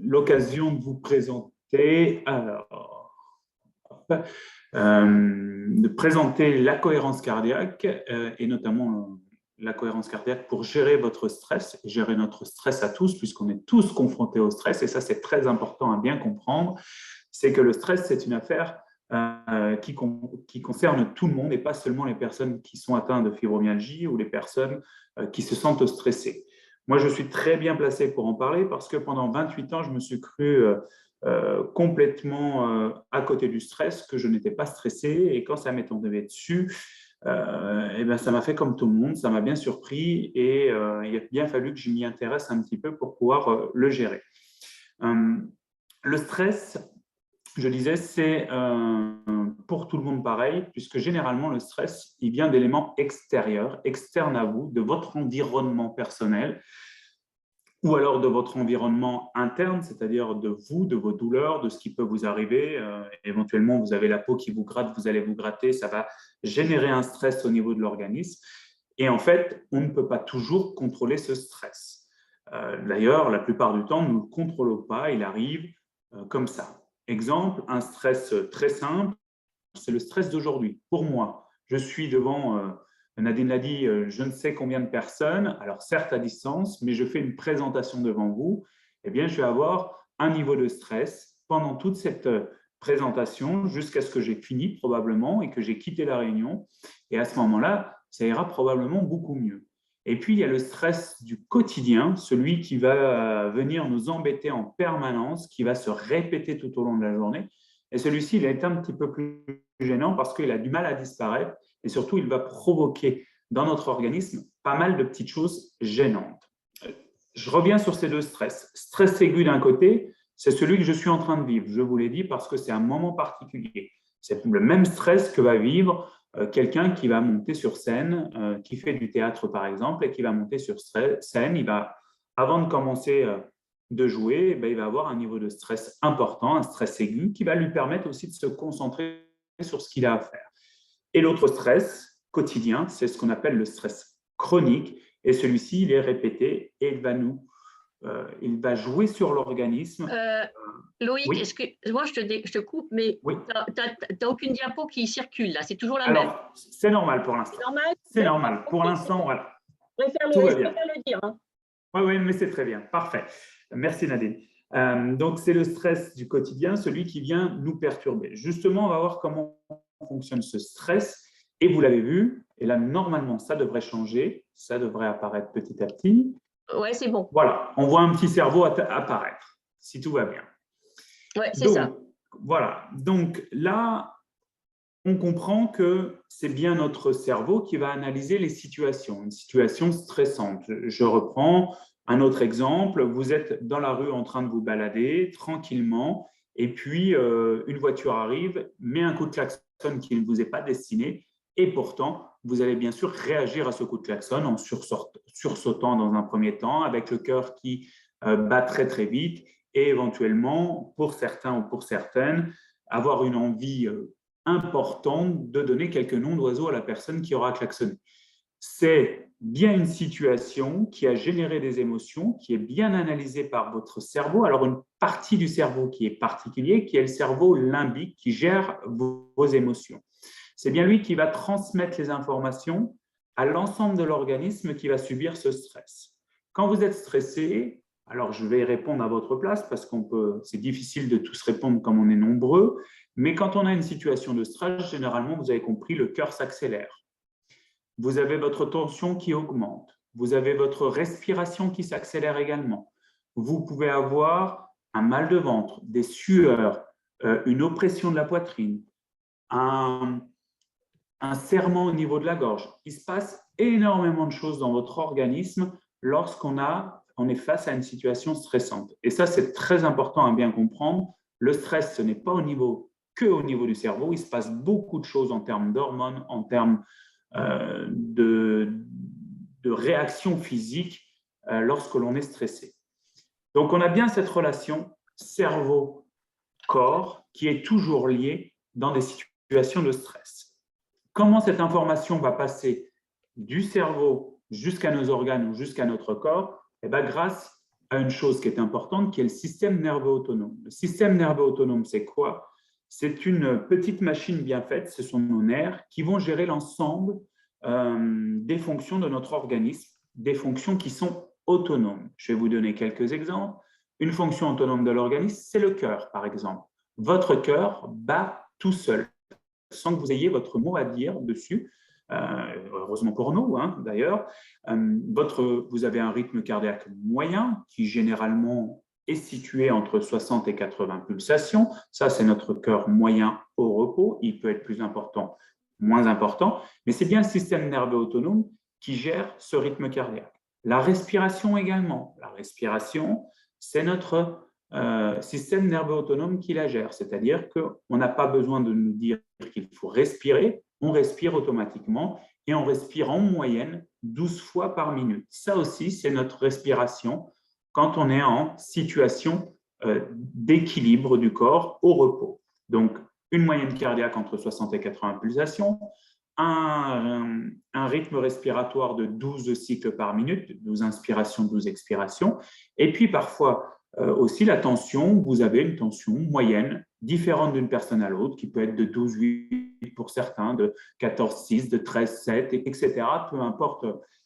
l'occasion de vous présenter, de présenter la cohérence cardiaque et notamment la cohérence cardiaque pour gérer votre stress, gérer notre stress à tous, puisqu'on est tous confrontés au stress. Et ça, c'est très important à bien comprendre. C'est que le stress, c'est une affaire qui concerne tout le monde et pas seulement les personnes qui sont atteintes de fibromyalgie ou les personnes qui se sentent stressées. Moi, je suis très bien placé pour en parler parce que pendant 28 ans, je me suis cru complètement à côté du stress, que je n'étais pas stressé. Et quand ça m'est tombé dessus, ben, ça m'a fait comme tout le monde, ça m'a bien surpris et il a bien fallu que je m'y intéresse un petit peu pour pouvoir le gérer. Le stress, je disais, c'est pour tout le monde pareil, puisque généralement le stress, il vient d'éléments extérieurs, externes à vous, de votre environnement personnel, ou alors de votre environnement interne, c'est-à-dire de vous, de vos douleurs, de ce qui peut vous arriver. Éventuellement, vous avez la peau qui vous gratte, vous allez vous gratter, ça va générer un stress au niveau de l'organisme. Et en fait, on ne peut pas toujours contrôler ce stress. D'ailleurs, la plupart du temps, nous ne le contrôlons pas, il arrive comme ça. Exemple, un stress très simple, c'est le stress d'aujourd'hui. Pour moi, je suis devant, Nadine l'a dit, je ne sais combien de personnes, alors certes à distance, mais je fais une présentation devant vous, eh bien, je vais avoir un niveau de stress pendant toute cette présentation jusqu'à ce que j'ai fini probablement et que j'ai quitté la réunion. Et à ce moment-là, ça ira probablement beaucoup mieux. Et puis, il y a le stress du quotidien, celui qui va venir nous embêter en permanence, qui va se répéter tout au long de la journée. Et celui-ci, il est un petit peu plus gênant parce qu'il a du mal à disparaître et surtout, il va provoquer dans notre organisme pas mal de petites choses gênantes. Je reviens sur ces deux stress. Stress aigu d'un côté, c'est celui que je suis en train de vivre. Je vous l'ai dit parce que c'est un moment particulier. C'est le même stress que va vivre quelqu'un qui va monter sur scène, qui fait du théâtre par exemple, et qui va monter sur scène. Il va, avant de commencer de jouer, il va avoir un niveau de stress important, un stress aigu, qui va lui permettre aussi de se concentrer sur ce qu'il a à faire. Et l'autre stress quotidien, c'est ce qu'on appelle le stress chronique. Et celui-ci, il est répété et il va jouer sur l'organisme. Loïc, Oui. excuse-moi, je te coupe, mais oui. tu n'as aucune diapo qui circule là, c'est toujours la même. Alors, c'est normal pour l'instant. C'est normal. C'est normal. Pour l'instant, voilà. Tout va bien. Je préfère le dire. Hein. Oui, mais c'est très bien. Parfait. Merci Nadine. Donc, c'est le stress du quotidien, celui qui vient nous perturber. Justement, on va voir comment fonctionne ce stress. Et vous l'avez vu, et là, normalement, ça devrait changer. Ça devrait apparaître petit à petit. Oui, c'est bon. Voilà, on voit un petit cerveau apparaître, si tout va bien. Oui, c'est ça. Voilà. Donc là, on comprend que c'est bien notre cerveau qui va analyser les situations, une situation stressante. Je reprends un autre exemple. Vous êtes dans la rue en train de vous balader tranquillement et puis une voiture arrive, met un coup de klaxon qui ne vous est pas destiné et pourtant, vous allez bien sûr réagir à ce coup de klaxon en sursautant dans un premier temps avec le cœur qui bat très très vite et éventuellement, pour certains ou pour certaines, avoir une envie importante de donner quelques noms d'oiseaux à la personne qui aura klaxonné. C'est bien une situation qui a généré des émotions, qui est bien analysée par votre cerveau. Alors, une partie du cerveau qui est particulier, qui est le cerveau limbique, qui gère vos émotions. C'est bien lui qui va transmettre les informations à l'ensemble de l'organisme qui va subir ce stress. Quand vous êtes stressé, alors je vais répondre à votre place parce c'est difficile de tous répondre comme on est nombreux, mais quand on a une situation de stress, généralement, vous avez compris, le cœur s'accélère. Vous avez votre tension qui augmente. Vous avez votre respiration qui s'accélère également. Vous pouvez avoir un mal de ventre, des sueurs, une oppression de la poitrine, un serrement au niveau de la gorge. Il se passe énormément de choses dans votre organisme lorsqu'on est face à une situation stressante. Et ça, c'est très important à bien comprendre. Le stress, ce n'est pas que au niveau du cerveau. Il se passe beaucoup de choses en termes d'hormones, en termes de réactions physiques lorsque l'on est stressé. Donc, on a bien cette relation cerveau-corps qui est toujours liée dans des situations de stress. Comment cette information va passer du cerveau jusqu'à nos organes ou jusqu'à notre corps? Eh bien, grâce à une chose qui est importante, qui est le système nerveux autonome. Le système nerveux autonome, c'est quoi? C'est une petite machine bien faite, ce sont nos nerfs, qui vont gérer l'ensemble des fonctions de notre organisme, des fonctions qui sont autonomes. Je vais vous donner quelques exemples. Une fonction autonome de l'organisme, c'est le cœur, par exemple. Votre cœur bat tout seul, sans que vous ayez votre mot à dire dessus. Heureusement pour nous, hein, d'ailleurs. Vous avez un rythme cardiaque moyen qui généralement est situé entre 60 et 80 pulsations. Ça, c'est notre cœur moyen au repos. Il peut être plus important, moins important, mais c'est bien le système nerveux autonome qui gère ce rythme cardiaque. La respiration également. La respiration, c'est notre système nerveux autonome qui la gère, c'est-à-dire qu'on n'a pas besoin de nous dire qu'il faut respirer, on respire automatiquement et on respire en moyenne 12 fois par minute. Ça aussi, c'est notre respiration quand on est en situation d'équilibre du corps au repos. Donc, une moyenne cardiaque entre 60 et 80 pulsations, un rythme respiratoire de 12 cycles par minute, 12 inspirations, 12 expirations, et puis parfois aussi la tension, vous avez une tension moyenne différente d'une personne à l'autre, qui peut être de 12,8 pour certains, de 14,6, de 13,7, etc. Peu importe,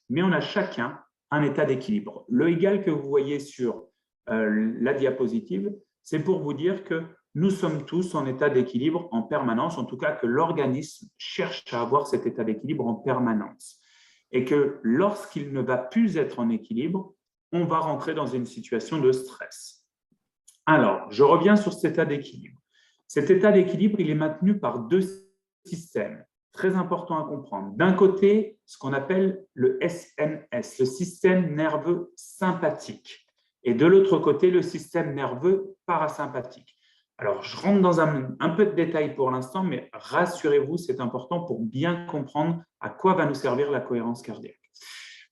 mais on a chacun un état d'équilibre. Le égal que vous voyez sur la diapositive, c'est pour vous dire que nous sommes tous en état d'équilibre en permanence, en tout cas que l'organisme cherche à avoir cet état d'équilibre en permanence. Et que lorsqu'il ne va plus être en équilibre, on va rentrer dans une situation de stress. Alors, je reviens sur cet état d'équilibre. Cet état d'équilibre, il est maintenu par deux systèmes, très importants à comprendre. D'un côté, ce qu'on appelle le SNS, le système nerveux sympathique, et de l'autre côté, le système nerveux parasympathique. Alors, je rentre dans un peu de détails pour l'instant, mais rassurez-vous, c'est important pour bien comprendre à quoi va nous servir la cohérence cardiaque.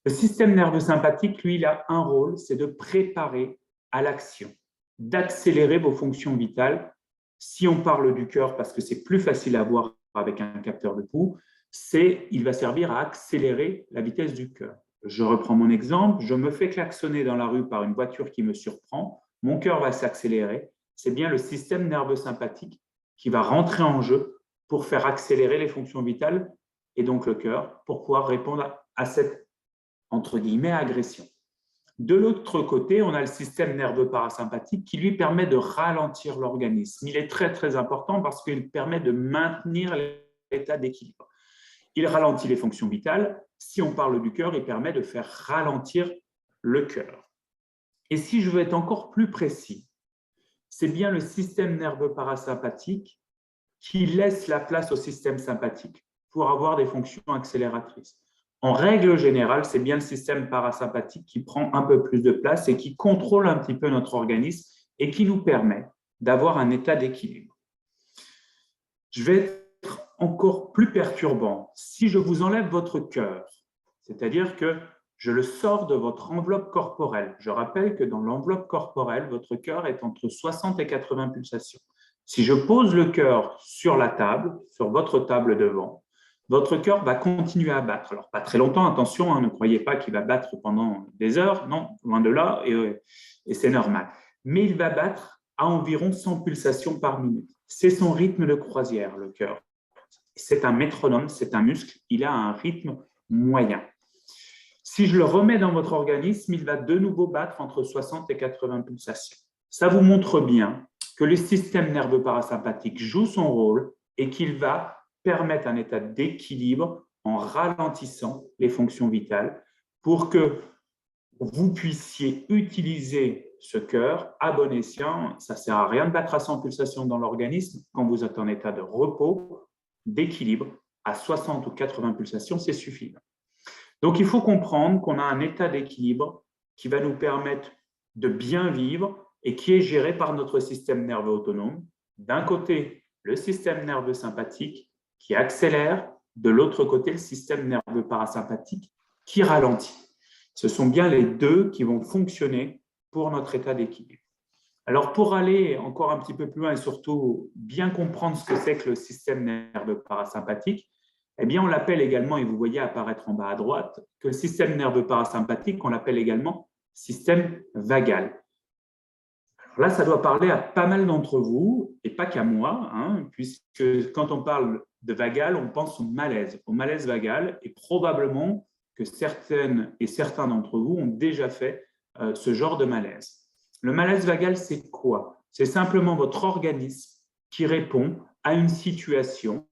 Le système nerveux sympathique, lui, il a un rôle, c'est de préparer à l'action, d'accélérer vos fonctions vitales. Si on parle du cœur, parce que c'est plus facile à voir avec un capteur de pouls, il va servir à accélérer la vitesse du cœur. Je reprends mon exemple, je me fais klaxonner dans la rue par une voiture qui me surprend, mon cœur va s'accélérer. C'est bien le système nerveux sympathique qui va rentrer en jeu pour faire accélérer les fonctions vitales et donc le cœur pour pouvoir répondre à cette entre guillemets, agression. De l'autre côté, on a le système nerveux parasympathique qui lui permet de ralentir l'organisme. Il est très, très important parce qu'il permet de maintenir l'état d'équilibre. Il ralentit les fonctions vitales. Si on parle du cœur, il permet de faire ralentir le cœur. Et si je veux être encore plus précis, c'est bien le système nerveux parasympathique qui laisse la place au système sympathique pour avoir des fonctions accélératrices. En règle générale, c'est bien le système parasympathique qui prend un peu plus de place et qui contrôle un petit peu notre organisme et qui nous permet d'avoir un état d'équilibre. Je vais être encore plus perturbant. Si je vous enlève votre cœur, c'est-à-dire que je le sors de votre enveloppe corporelle. Je rappelle que dans l'enveloppe corporelle, votre cœur est entre 60 et 80 pulsations. Si je pose le cœur sur la table, sur votre table devant, votre cœur va continuer à battre. Alors, pas très longtemps, attention, hein, ne croyez pas qu'il va battre pendant des heures, non, loin de là, et c'est normal. Mais il va battre à environ 100 pulsations par minute. C'est son rythme de croisière, le cœur. C'est un métronome, c'est un muscle, il a un rythme moyen. Si je le remets dans votre organisme, il va de nouveau battre entre 60 et 80 pulsations. Ça vous montre bien que le système nerveux parasympathique joue son rôle et qu'il va permettre un état d'équilibre en ralentissant les fonctions vitales pour que vous puissiez utiliser ce cœur à bon escient. Ça ne sert à rien de battre à 100 pulsations dans l'organisme. Quand vous êtes en état de repos, d'équilibre, à 60 ou 80 pulsations, c'est suffisant. Donc, il faut comprendre qu'on a un état d'équilibre qui va nous permettre de bien vivre et qui est géré par notre système nerveux autonome. D'un côté, le système nerveux sympathique qui accélère, de l'autre côté, le système nerveux parasympathique qui ralentit. Ce sont bien les deux qui vont fonctionner pour notre état d'équilibre. Alors, pour aller encore un petit peu plus loin et surtout bien comprendre ce que c'est que le système nerveux parasympathique, eh bien, on l'appelle également, et vous voyez apparaître en bas à droite, que le système nerveux parasympathique, on l'appelle également système vagal. Alors là, ça doit parler à pas mal d'entre vous, et pas qu'à moi, hein, puisque quand on parle de vagal, on pense au malaise vagal, et probablement que certaines et certains d'entre vous ont déjà fait ce genre de malaise. Le malaise vagal, c'est quoi? C'est simplement votre organisme qui répond à une situation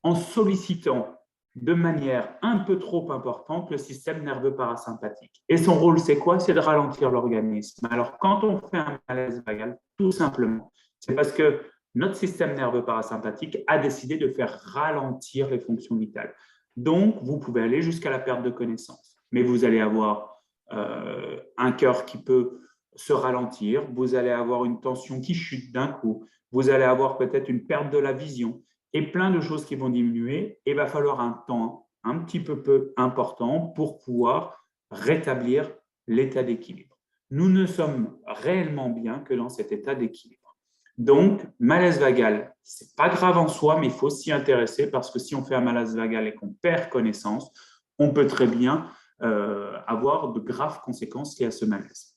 en sollicitant de manière un peu trop importante le système nerveux parasympathique. Et son rôle, c'est quoi? C'est de ralentir l'organisme. Alors, quand on fait un malaise vagal, tout simplement, c'est parce que notre système nerveux parasympathique a décidé de faire ralentir les fonctions vitales. Donc, vous pouvez aller jusqu'à la perte de connaissance. Mais vous allez avoir un cœur qui peut se ralentir, vous allez avoir une tension qui chute d'un coup, vous allez avoir peut-être une perte de la vision, et plein de choses qui vont diminuer, et il va falloir un temps un petit peu important pour pouvoir rétablir l'état d'équilibre. Nous ne sommes réellement bien que dans cet état d'équilibre. Donc, malaise vagal, ce n'est pas grave en soi, mais il faut s'y intéresser parce que si on fait un malaise vagal et qu'on perd connaissance, on peut très bien avoir de graves conséquences liées à ce malaise.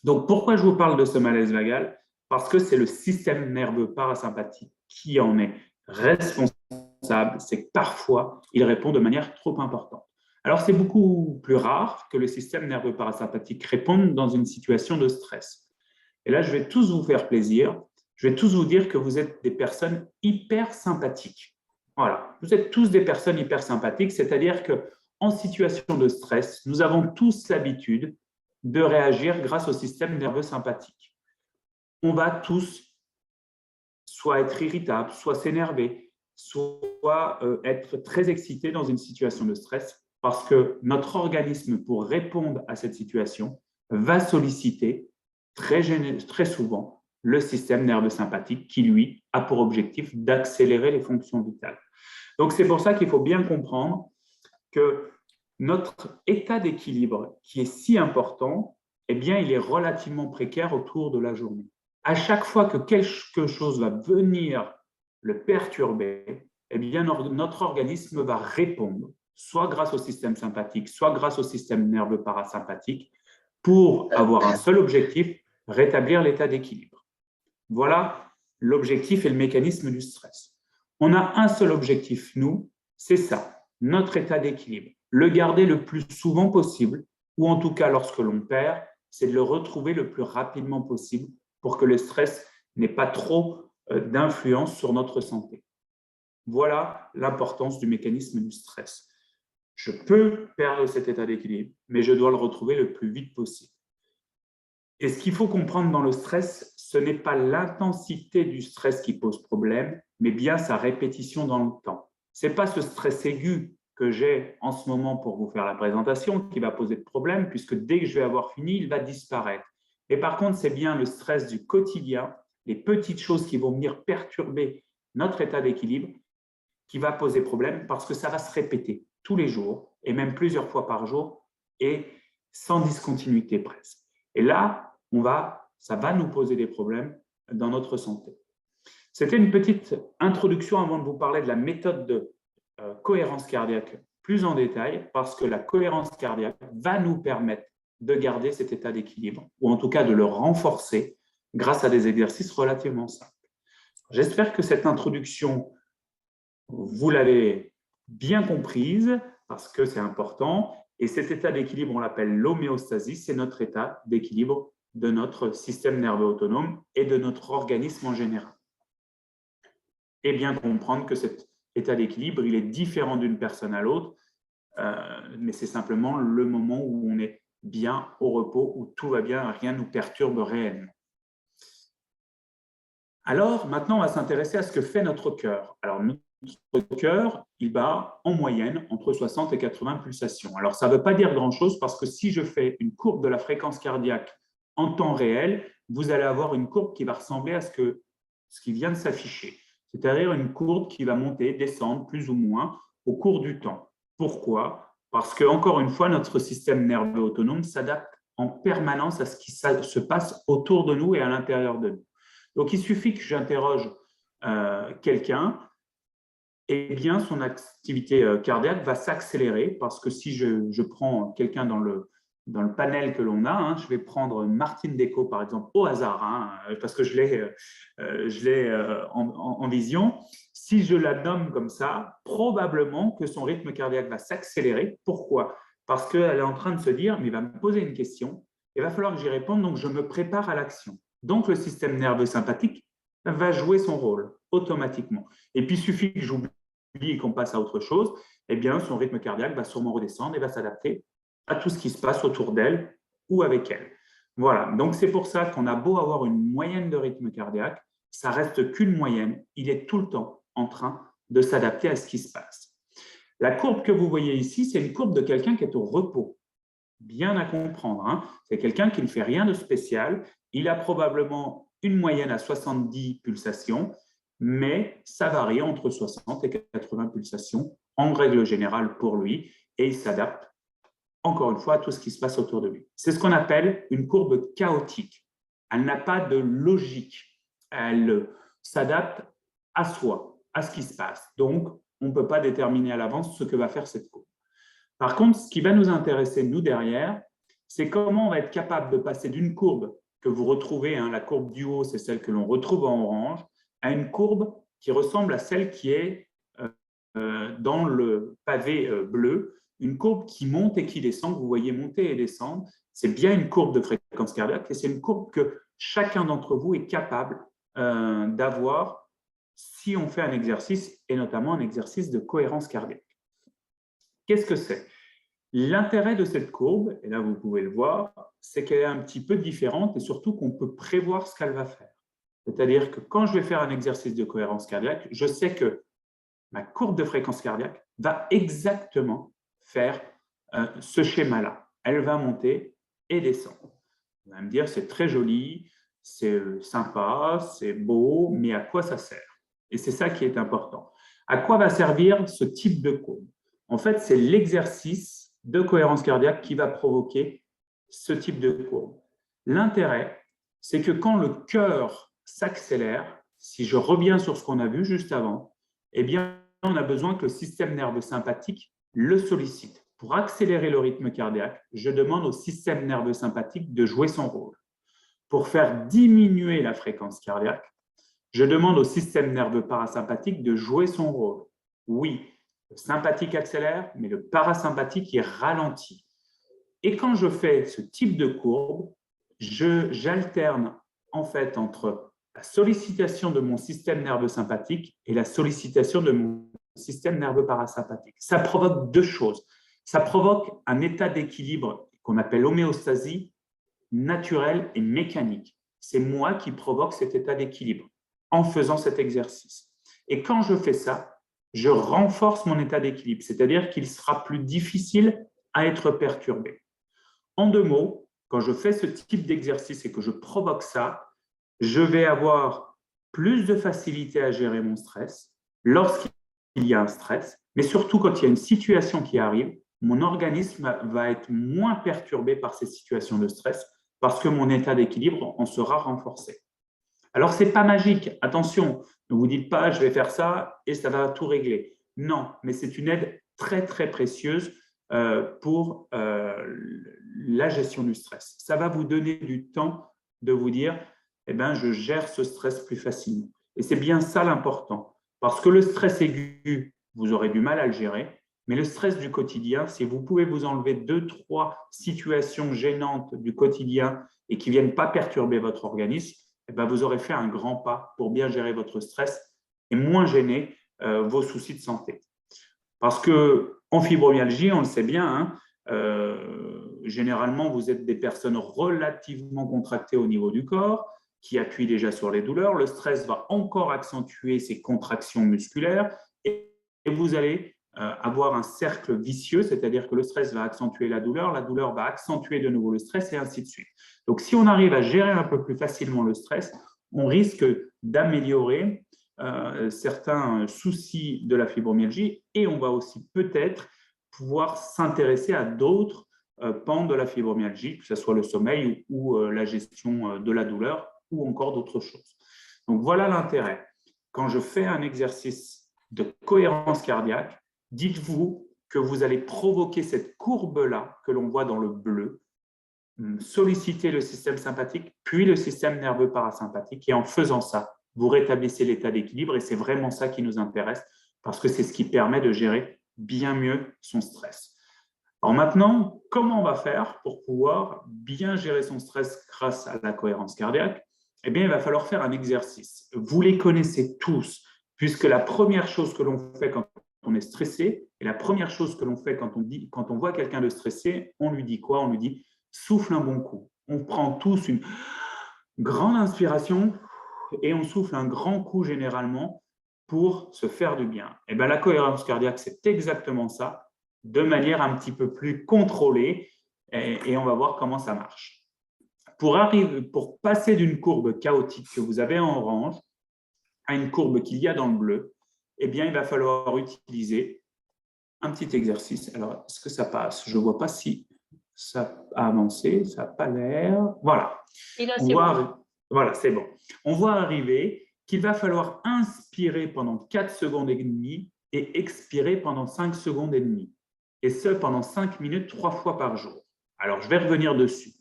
Donc, pourquoi je vous parle de ce malaise vagal? Parce que c'est le système nerveux parasympathique qui en est responsable, c'est que parfois, il répond de manière trop importante. Alors, c'est beaucoup plus rare que le système nerveux parasympathique réponde dans une situation de stress. Et là, je vais tous vous faire plaisir. Je vais tous vous dire que vous êtes des personnes hyper sympathiques. Voilà, vous êtes tous des personnes hyper sympathiques, c'est-à-dire qu'en situation de stress, nous avons tous l'habitude de réagir grâce au système nerveux sympathique. On va tous soit être irritable, soit s'énerver, soit être très excité dans une situation de stress parce que notre organisme, pour répondre à cette situation, va solliciter très souvent le système nerveux sympathique qui, lui, a pour objectif d'accélérer les fonctions vitales. Donc, c'est pour ça qu'il faut bien comprendre que notre état d'équilibre, qui est si important, eh bien, il est relativement précaire autour de la journée. À chaque fois que quelque chose va venir le perturber, eh bien, notre organisme va répondre, soit grâce au système sympathique, soit grâce au système nerveux parasympathique, pour avoir un seul objectif, rétablir l'état d'équilibre. Voilà l'objectif et le mécanisme du stress. On a un seul objectif, nous, c'est ça, notre état d'équilibre. Le garder le plus souvent possible, ou en tout cas lorsque l'on perd, c'est de le retrouver le plus rapidement possible pour que le stress n'ait pas trop d'influence sur notre santé. Voilà l'importance du mécanisme du stress. Je peux perdre cet état d'équilibre, mais je dois le retrouver le plus vite possible. Et ce qu'il faut comprendre dans le stress, ce n'est pas l'intensité du stress qui pose problème, mais bien sa répétition dans le temps. Ce n'est pas ce stress aigu que j'ai en ce moment pour vous faire la présentation qui va poser de problème, puisque dès que je vais avoir fini, il va disparaître. Et par contre, c'est bien le stress du quotidien, les petites choses qui vont venir perturber notre état d'équilibre, qui va poser problème parce que ça va se répéter tous les jours et même plusieurs fois par jour et sans discontinuité presque. Et là, ça va nous poser des problèmes dans notre santé. C'était une petite introduction avant de vous parler de la méthode de cohérence cardiaque plus en détail, parce que la cohérence cardiaque va nous permettre de garder cet état d'équilibre, ou en tout cas de le renforcer grâce à des exercices relativement simples. J'espère que cette introduction, vous l'avez bien comprise, parce que c'est important, et cet état d'équilibre, on l'appelle l'homéostasie, c'est notre état d'équilibre de notre système nerveux autonome et de notre organisme en général. Et bien comprendre que cet état d'équilibre, il est différent d'une personne à l'autre, mais c'est simplement le moment où on est bien au repos, où tout va bien, rien ne nous perturbe réellement. Alors, maintenant, on va s'intéresser à ce que fait notre cœur. Alors, notre cœur, il bat en moyenne entre 60 et 80 pulsations. Alors, ça ne veut pas dire grand-chose parce que si je fais une courbe de la fréquence cardiaque en temps réel, vous allez avoir une courbe qui va ressembler à ce qui vient de s'afficher, c'est-à-dire une courbe qui va monter, descendre plus ou moins au cours du temps. Pourquoi? Parce que, encore une fois, notre système nerveux autonome s'adapte en permanence à ce qui se passe autour de nous et à l'intérieur de nous. Donc, il suffit que j'interroge quelqu'un, et bien son activité cardiaque va s'accélérer parce que si je prends quelqu'un dans dans le panel que l'on a, hein, je vais prendre Martine Déco, par exemple, au hasard, hein, parce que je l'ai en vision. Si je la nomme comme ça, probablement que son rythme cardiaque va s'accélérer. Pourquoi? Parce qu'elle est en train de se dire, mais il va me poser une question, il va falloir que j'y réponde, donc je me prépare à l'action. Donc, le système nerveux sympathique va jouer son rôle automatiquement. Et puis, il suffit que j'oublie et qu'on passe à autre chose, eh bien, son rythme cardiaque va sûrement redescendre et va s'adapter à tout ce qui se passe autour d'elle ou avec elle. Voilà, donc c'est pour ça qu'on a beau avoir une moyenne de rythme cardiaque, ça reste qu'une moyenne, il est tout le temps en train de s'adapter à ce qui se passe. La courbe que vous voyez ici, c'est une courbe de quelqu'un qui est au repos. Bien à comprendre, hein. C'est quelqu'un qui ne fait rien de spécial, il a probablement une moyenne à 70 pulsations, mais ça varie entre 60 et 80 pulsations en règle générale pour lui, et il s'adapte encore une fois à tout ce qui se passe autour de lui. C'est ce qu'on appelle une courbe chaotique. Elle n'a pas de logique. Elle s'adapte à soi, à ce qui se passe. Donc, on ne peut pas déterminer à l'avance ce que va faire cette courbe. Par contre, ce qui va nous intéresser, nous, derrière, c'est comment on va être capable de passer d'une courbe que vous retrouvez, hein, la courbe du haut, c'est celle que l'on retrouve en orange, à une courbe qui ressemble à celle qui est dans le pavé bleu, une courbe qui monte et qui descend, que vous voyez monter et descendre. C'est bien une courbe de fréquence cardiaque et c'est une courbe que chacun d'entre vous est capable d'avoir si on fait un exercice, et notamment un exercice de cohérence cardiaque. Qu'est-ce que c'est? L'intérêt de cette courbe, et là vous pouvez le voir, c'est qu'elle est un petit peu différente et surtout qu'on peut prévoir ce qu'elle va faire. C'est-à-dire que quand je vais faire un exercice de cohérence cardiaque, je sais que ma courbe de fréquence cardiaque va exactement faire ce schéma-là. Elle va monter et descendre. Vous allez me dire, c'est très joli, c'est sympa, c'est beau, mais à quoi ça sert? Et c'est ça qui est important. À quoi va servir ce type de courbe? En fait, c'est l'exercice de cohérence cardiaque qui va provoquer ce type de courbe. L'intérêt, c'est que quand le cœur s'accélère, si je reviens sur ce qu'on a vu juste avant, eh bien, on a besoin que le système nerveux sympathique le sollicite. Pour accélérer le rythme cardiaque, je demande au système nerveux sympathique de jouer son rôle. Pour faire diminuer la fréquence cardiaque, je demande au système nerveux parasympathique de jouer son rôle. Oui, le sympathique accélère, mais le parasympathique est ralenti. Et quand je fais ce type de courbe, j'alterne en fait entre la sollicitation de mon système nerveux sympathique et la sollicitation de mon système nerveux parasympathique. Ça provoque deux choses. Ça provoque un état d'équilibre qu'on appelle homéostasie naturelle et mécanique. C'est moi qui provoque cet état d'équilibre en faisant cet exercice. Et quand je fais ça, je renforce mon état d'équilibre, c'est-à-dire qu'il sera plus difficile à être perturbé. En deux mots, quand je fais ce type d'exercice et que je provoque ça, je vais avoir plus de facilité à gérer mon stress lorsqu'il y a un stress, mais surtout quand il y a une situation qui arrive, mon organisme va être moins perturbé par ces situations de stress parce que mon état d'équilibre en sera renforcé. Alors, ce n'est pas magique, attention, ne vous dites pas je vais faire ça et ça va tout régler. Non, mais c'est une aide très, très précieuse pour la gestion du stress. Ça va vous donner du temps de vous dire, eh ben, je gère ce stress plus facilement. Et c'est bien ça l'important, parce que le stress aigu, vous aurez du mal à le gérer, mais le stress du quotidien, si vous pouvez vous enlever 2-3 situations gênantes du quotidien et qui ne viennent pas perturber votre organisme, eh ben, vous aurez fait un grand pas pour bien gérer votre stress et moins gêner vos soucis de santé. Parce qu'en fibromyalgie, on le sait bien, hein, généralement, vous êtes des personnes relativement contractées au niveau du corps, qui appuient déjà sur les douleurs. Le stress va encore accentuer ces contractions musculaires et vous allez avoir un cercle vicieux, c'est-à-dire que le stress va accentuer la douleur va accentuer de nouveau le stress et ainsi de suite. Donc, si on arrive à gérer un peu plus facilement le stress, on risque d'améliorer certains soucis de la fibromyalgie et on va aussi peut-être pouvoir s'intéresser à d'autres pans de la fibromyalgie, que ce soit le sommeil ou la gestion de la douleur ou encore d'autres choses. Donc, voilà l'intérêt. Quand je fais un exercice de cohérence cardiaque, dites-vous que vous allez provoquer cette courbe-là que l'on voit dans le bleu, solliciter le système sympathique, puis le système nerveux parasympathique. Et en faisant ça, vous rétablissez l'état d'équilibre et c'est vraiment ça qui nous intéresse parce que c'est ce qui permet de gérer bien mieux son stress. Alors maintenant, comment on va faire pour pouvoir bien gérer son stress grâce à la cohérence cardiaque? Eh bien, il va falloir faire un exercice. Vous les connaissez tous, puisque la première chose que l'on fait quand on est stressé, et la première chose que l'on fait quand on voit quelqu'un de stressé, on lui dit quoi? On lui dit « souffle un bon coup ». On prend tous une grande inspiration et on souffle un grand coup généralement pour se faire du bien. Et bien, la cohérence cardiaque, c'est exactement ça, de manière un petit peu plus contrôlée, et on va voir comment ça marche. Pour passer d'une courbe chaotique que vous avez en orange à une courbe qu'il y a dans le bleu, eh bien, il va falloir utiliser un petit exercice. Alors, est-ce que ça passe? Je ne vois pas si ça a avancé, ça n'a pas l'air. Voilà. Et là, c'est bon. Voilà, c'est bon. On voit arriver qu'il va falloir inspirer pendant 4 secondes et demie et expirer pendant 5 secondes et demie. Et ce, pendant 5 minutes, 3 fois par jour. Alors, je vais revenir dessus.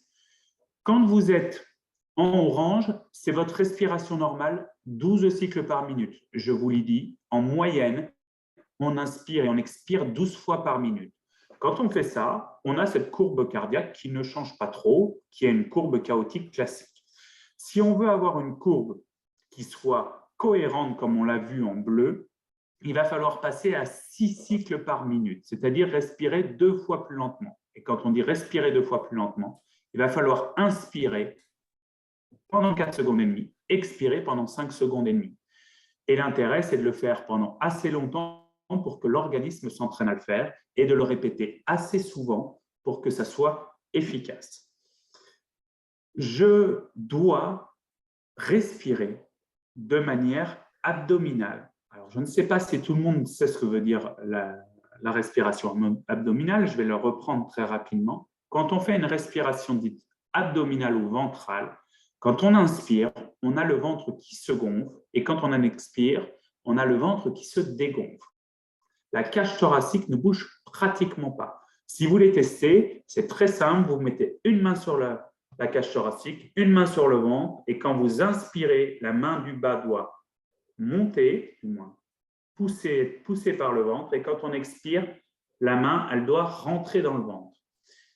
Quand vous êtes en orange, c'est votre respiration normale, 12 cycles par minute. Je vous l'ai dit, en moyenne, on inspire et on expire 12 fois par minute. Quand on fait ça, on a cette courbe cardiaque qui ne change pas trop, qui est une courbe chaotique classique. Si on veut avoir une courbe qui soit cohérente, comme on l'a vu en bleu, il va falloir passer à 6 cycles par minute, c'est-à-dire respirer 2 fois plus lentement. Et quand on dit respirer 2 fois plus lentement, il va falloir inspirer pendant 4 secondes et demie, expirer pendant 5 secondes et demie. Et l'intérêt, c'est de le faire pendant assez longtemps pour que l'organisme s'entraîne à le faire et de le répéter assez souvent pour que ça soit efficace. Je dois respirer de manière abdominale. Alors, je ne sais pas si tout le monde sait ce que veut dire la respiration abdominale. Je vais le reprendre très rapidement. Quand on fait une respiration dite abdominale ou ventrale, quand on inspire, on a le ventre qui se gonfle et quand on en expire, on a le ventre qui se dégonfle. La cage thoracique ne bouge pratiquement pas. Si vous voulez tester, c'est très simple. Vous mettez une main sur la cage thoracique, une main sur le ventre et quand vous inspirez, la main du bas doit monter, du moins pousser par le ventre et quand on expire, la main, elle doit rentrer dans le ventre.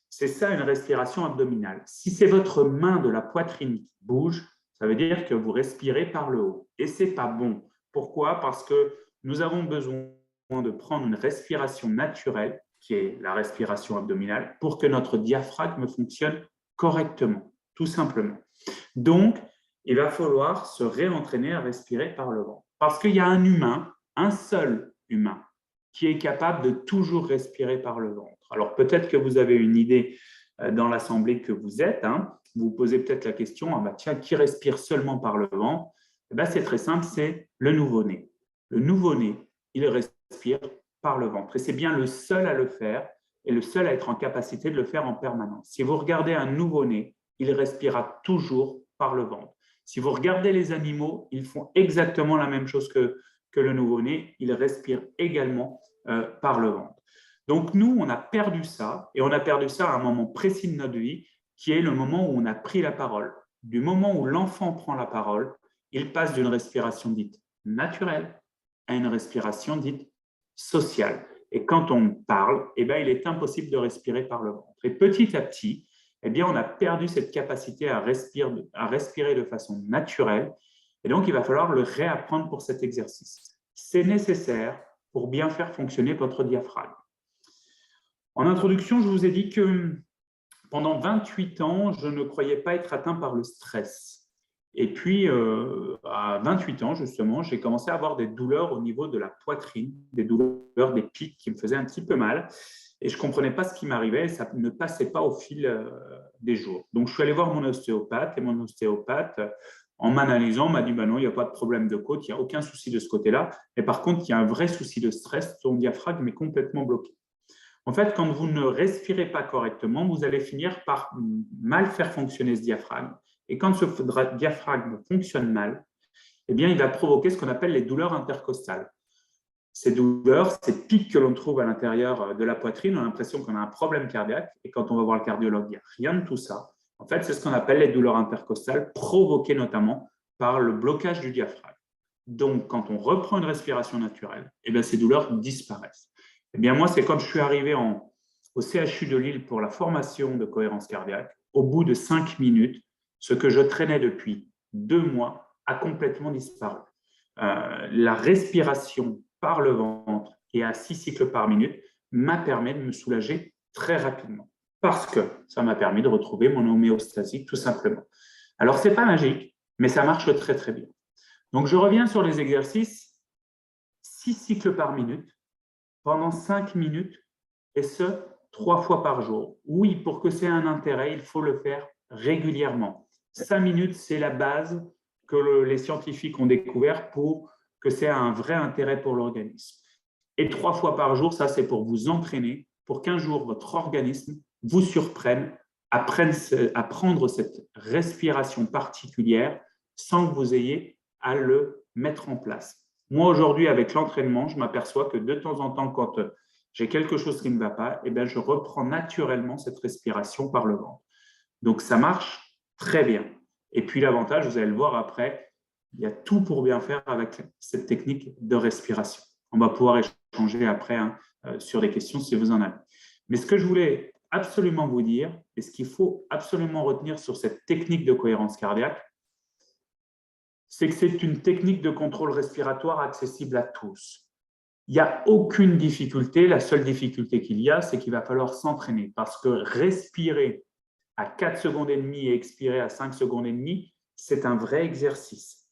C'est ça une respiration abdominale. Si c'est votre main de la poitrine qui bouge, ça veut dire que vous respirez par le haut. Et ce n'est pas bon. Pourquoi? Parce que nous avons besoin de prendre une respiration naturelle, qui est la respiration abdominale, pour que notre diaphragme fonctionne correctement, tout simplement. Donc, il va falloir se réentraîner à respirer par le ventre. Parce qu'il y a un humain, un seul humain, qui est capable de toujours respirer par le ventre. Alors, peut-être que vous avez une idée dans l'assemblée que vous êtes. Vous vous posez peut-être la question, tiens, qui respire seulement par le ventre? C'est très simple, c'est le nouveau-né. Le nouveau-né, il respire par le ventre. Et c'est bien le seul à le faire et le seul à être en capacité de le faire en permanence. Si vous regardez un nouveau-né, il respirera toujours par le ventre. Si vous regardez les animaux, ils font exactement la même chose que le nouveau-né. Ils respirent également par le ventre. Donc, nous, on a perdu ça, et on a perdu ça à un moment précis de notre vie, qui est le moment où on a pris la parole. Du moment où l'enfant prend la parole, il passe d'une respiration dite naturelle à une respiration dite sociale. Et quand on parle, il est impossible de respirer par le ventre. Et petit à petit, on a perdu cette capacité à respirer de façon naturelle. Et donc, il va falloir le réapprendre pour cet exercice. C'est nécessaire pour bien faire fonctionner votre diaphragme. En introduction, je vous ai dit que pendant 28 ans, je ne croyais pas être atteint par le stress. Et puis, à 28 ans, justement, j'ai commencé à avoir des douleurs au niveau de la poitrine, des douleurs, des pics qui me faisaient un petit peu mal. Et je ne comprenais pas ce qui m'arrivait et ça ne passait pas au fil des jours. Donc, je suis allé voir mon ostéopathe et mon ostéopathe, en m'analysant, m'a dit non, il n'y a pas de problème de côte, il n'y a aucun souci de ce côté-là. Mais par contre, il y a un vrai souci de stress, ton diaphragme est complètement bloqué. En fait, quand vous ne respirez pas correctement, vous allez finir par mal faire fonctionner ce diaphragme. Et quand ce diaphragme fonctionne mal, il va provoquer ce qu'on appelle les douleurs intercostales. Ces douleurs, ces pics que l'on trouve à l'intérieur de la poitrine, on a l'impression qu'on a un problème cardiaque. Et quand on va voir le cardiologue, il n'y a rien de tout ça. En fait, c'est ce qu'on appelle les douleurs intercostales, provoquées notamment par le blocage du diaphragme. Donc, quand on reprend une respiration naturelle, eh bien, ces douleurs disparaissent. Eh bien, moi, c'est quand je suis arrivé au CHU de Lille pour la formation de cohérence cardiaque, au bout de 5 minutes, ce que je traînais depuis 2 mois a complètement disparu. La respiration par le ventre et à 6 cycles par minute m'a permis de me soulager très rapidement parce que ça m'a permis de retrouver mon homéostasie tout simplement. Alors, ce n'est pas magique, mais ça marche très, très bien. Donc, je reviens sur les exercices. 6 cycles par minute pendant 5 minutes et ce, 3 fois par jour. Oui, pour que c'est un intérêt, il faut le faire régulièrement. 5 minutes, c'est la base que les scientifiques ont découvert pour que c'est un vrai intérêt pour l'organisme. Et 3 fois par jour, ça, c'est pour vous entraîner, pour qu'un jour, votre organisme vous surprenne à prendre cette respiration particulière sans que vous ayez à le mettre en place. Moi, aujourd'hui, avec l'entraînement, je m'aperçois que de temps en temps, quand j'ai quelque chose qui ne va pas, eh bien, je reprends naturellement cette respiration par le ventre. Donc, ça marche très bien. Et puis, l'avantage, vous allez le voir après, il y a tout pour bien faire avec cette technique de respiration. On va pouvoir échanger après sur les questions si vous en avez. Mais ce que je voulais absolument vous dire, et ce qu'il faut absolument retenir sur cette technique de cohérence cardiaque, c'est que c'est une technique de contrôle respiratoire accessible à tous. Il n'y a aucune difficulté. La seule difficulté qu'il y a, c'est qu'il va falloir s'entraîner parce que respirer à 4 secondes et demie et expirer à 5 secondes et demie, c'est un vrai exercice.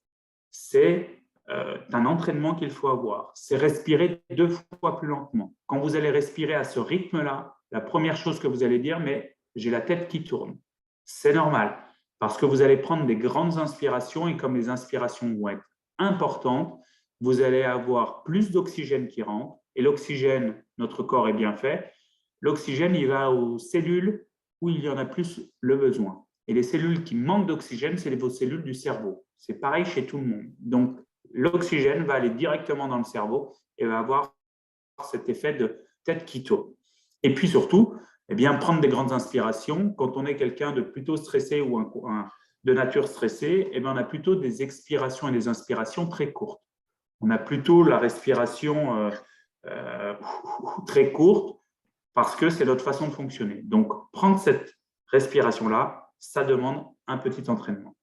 C'est un entraînement qu'il faut avoir. C'est respirer 2 fois plus lentement. Quand vous allez respirer à ce rythme-là, la première chose que vous allez dire, mais j'ai la tête qui tourne. C'est normal parce que vous allez prendre des grandes inspirations et comme les inspirations vont être importantes, vous allez avoir plus d'oxygène qui rentre et l'oxygène, notre corps est bien fait, l'oxygène, il va aux cellules où il y en a plus le besoin. Et les cellules qui manquent d'oxygène, c'est vos cellules du cerveau. C'est pareil chez tout le monde. Donc, l'oxygène va aller directement dans le cerveau et va avoir cet effet de tête qui tourne. Et puis surtout, eh bien, prendre des grandes inspirations. Quand on est quelqu'un de plutôt stressé ou de nature stressée, eh bien, on a plutôt des expirations et des inspirations très courtes. On a plutôt la respiration très courte parce que c'est notre façon de fonctionner. Donc, prendre cette respiration-là, ça demande un petit entraînement.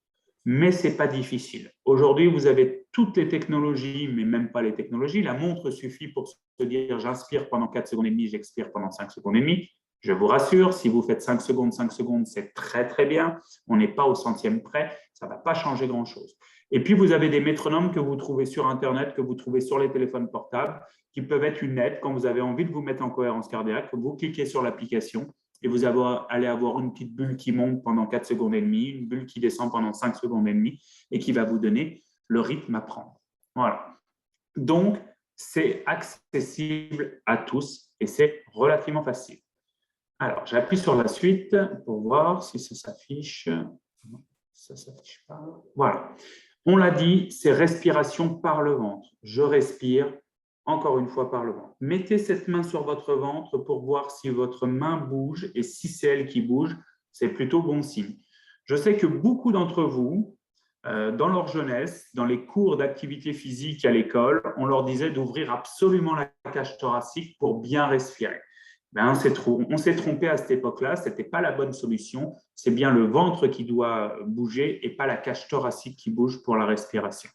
Mais ce n'est pas difficile. Aujourd'hui, vous avez toutes les technologies, mais même pas les technologies. La montre suffit pour se dire j'inspire pendant 4 secondes et demie, j'expire pendant 5 secondes et demie. Je vous rassure, si vous faites 5 secondes, c'est très, très bien. On n'est pas au centième près, ça ne va pas changer grand-chose. Et puis, vous avez des métronomes que vous trouvez sur Internet, que vous trouvez sur les téléphones portables, qui peuvent être une aide quand vous avez envie de vous mettre en cohérence cardiaque. Vous cliquez sur l'application et vous allez avoir une petite bulle qui monte pendant 4 secondes et demie, une bulle qui descend pendant 5 secondes et demie et qui va vous donner le rythme à prendre. Voilà. Donc, c'est accessible à tous et c'est relativement facile. Alors, j'appuie sur la suite pour voir si ça s'affiche. Non, ça ne s'affiche pas. Voilà. On l'a dit, c'est respiration par le ventre. Je respire encore une fois par le ventre. Mettez cette main sur votre ventre pour voir si votre main bouge et si c'est elle qui bouge, c'est plutôt bon signe. Je sais que beaucoup d'entre vous, dans leur jeunesse, dans les cours d'activité physique à l'école, on leur disait d'ouvrir absolument la cage thoracique pour bien respirer. Ben, on s'est trompé à cette époque-là, ce n'était pas la bonne solution. C'est bien le ventre qui doit bouger et pas la cage thoracique qui bouge pour la respiration.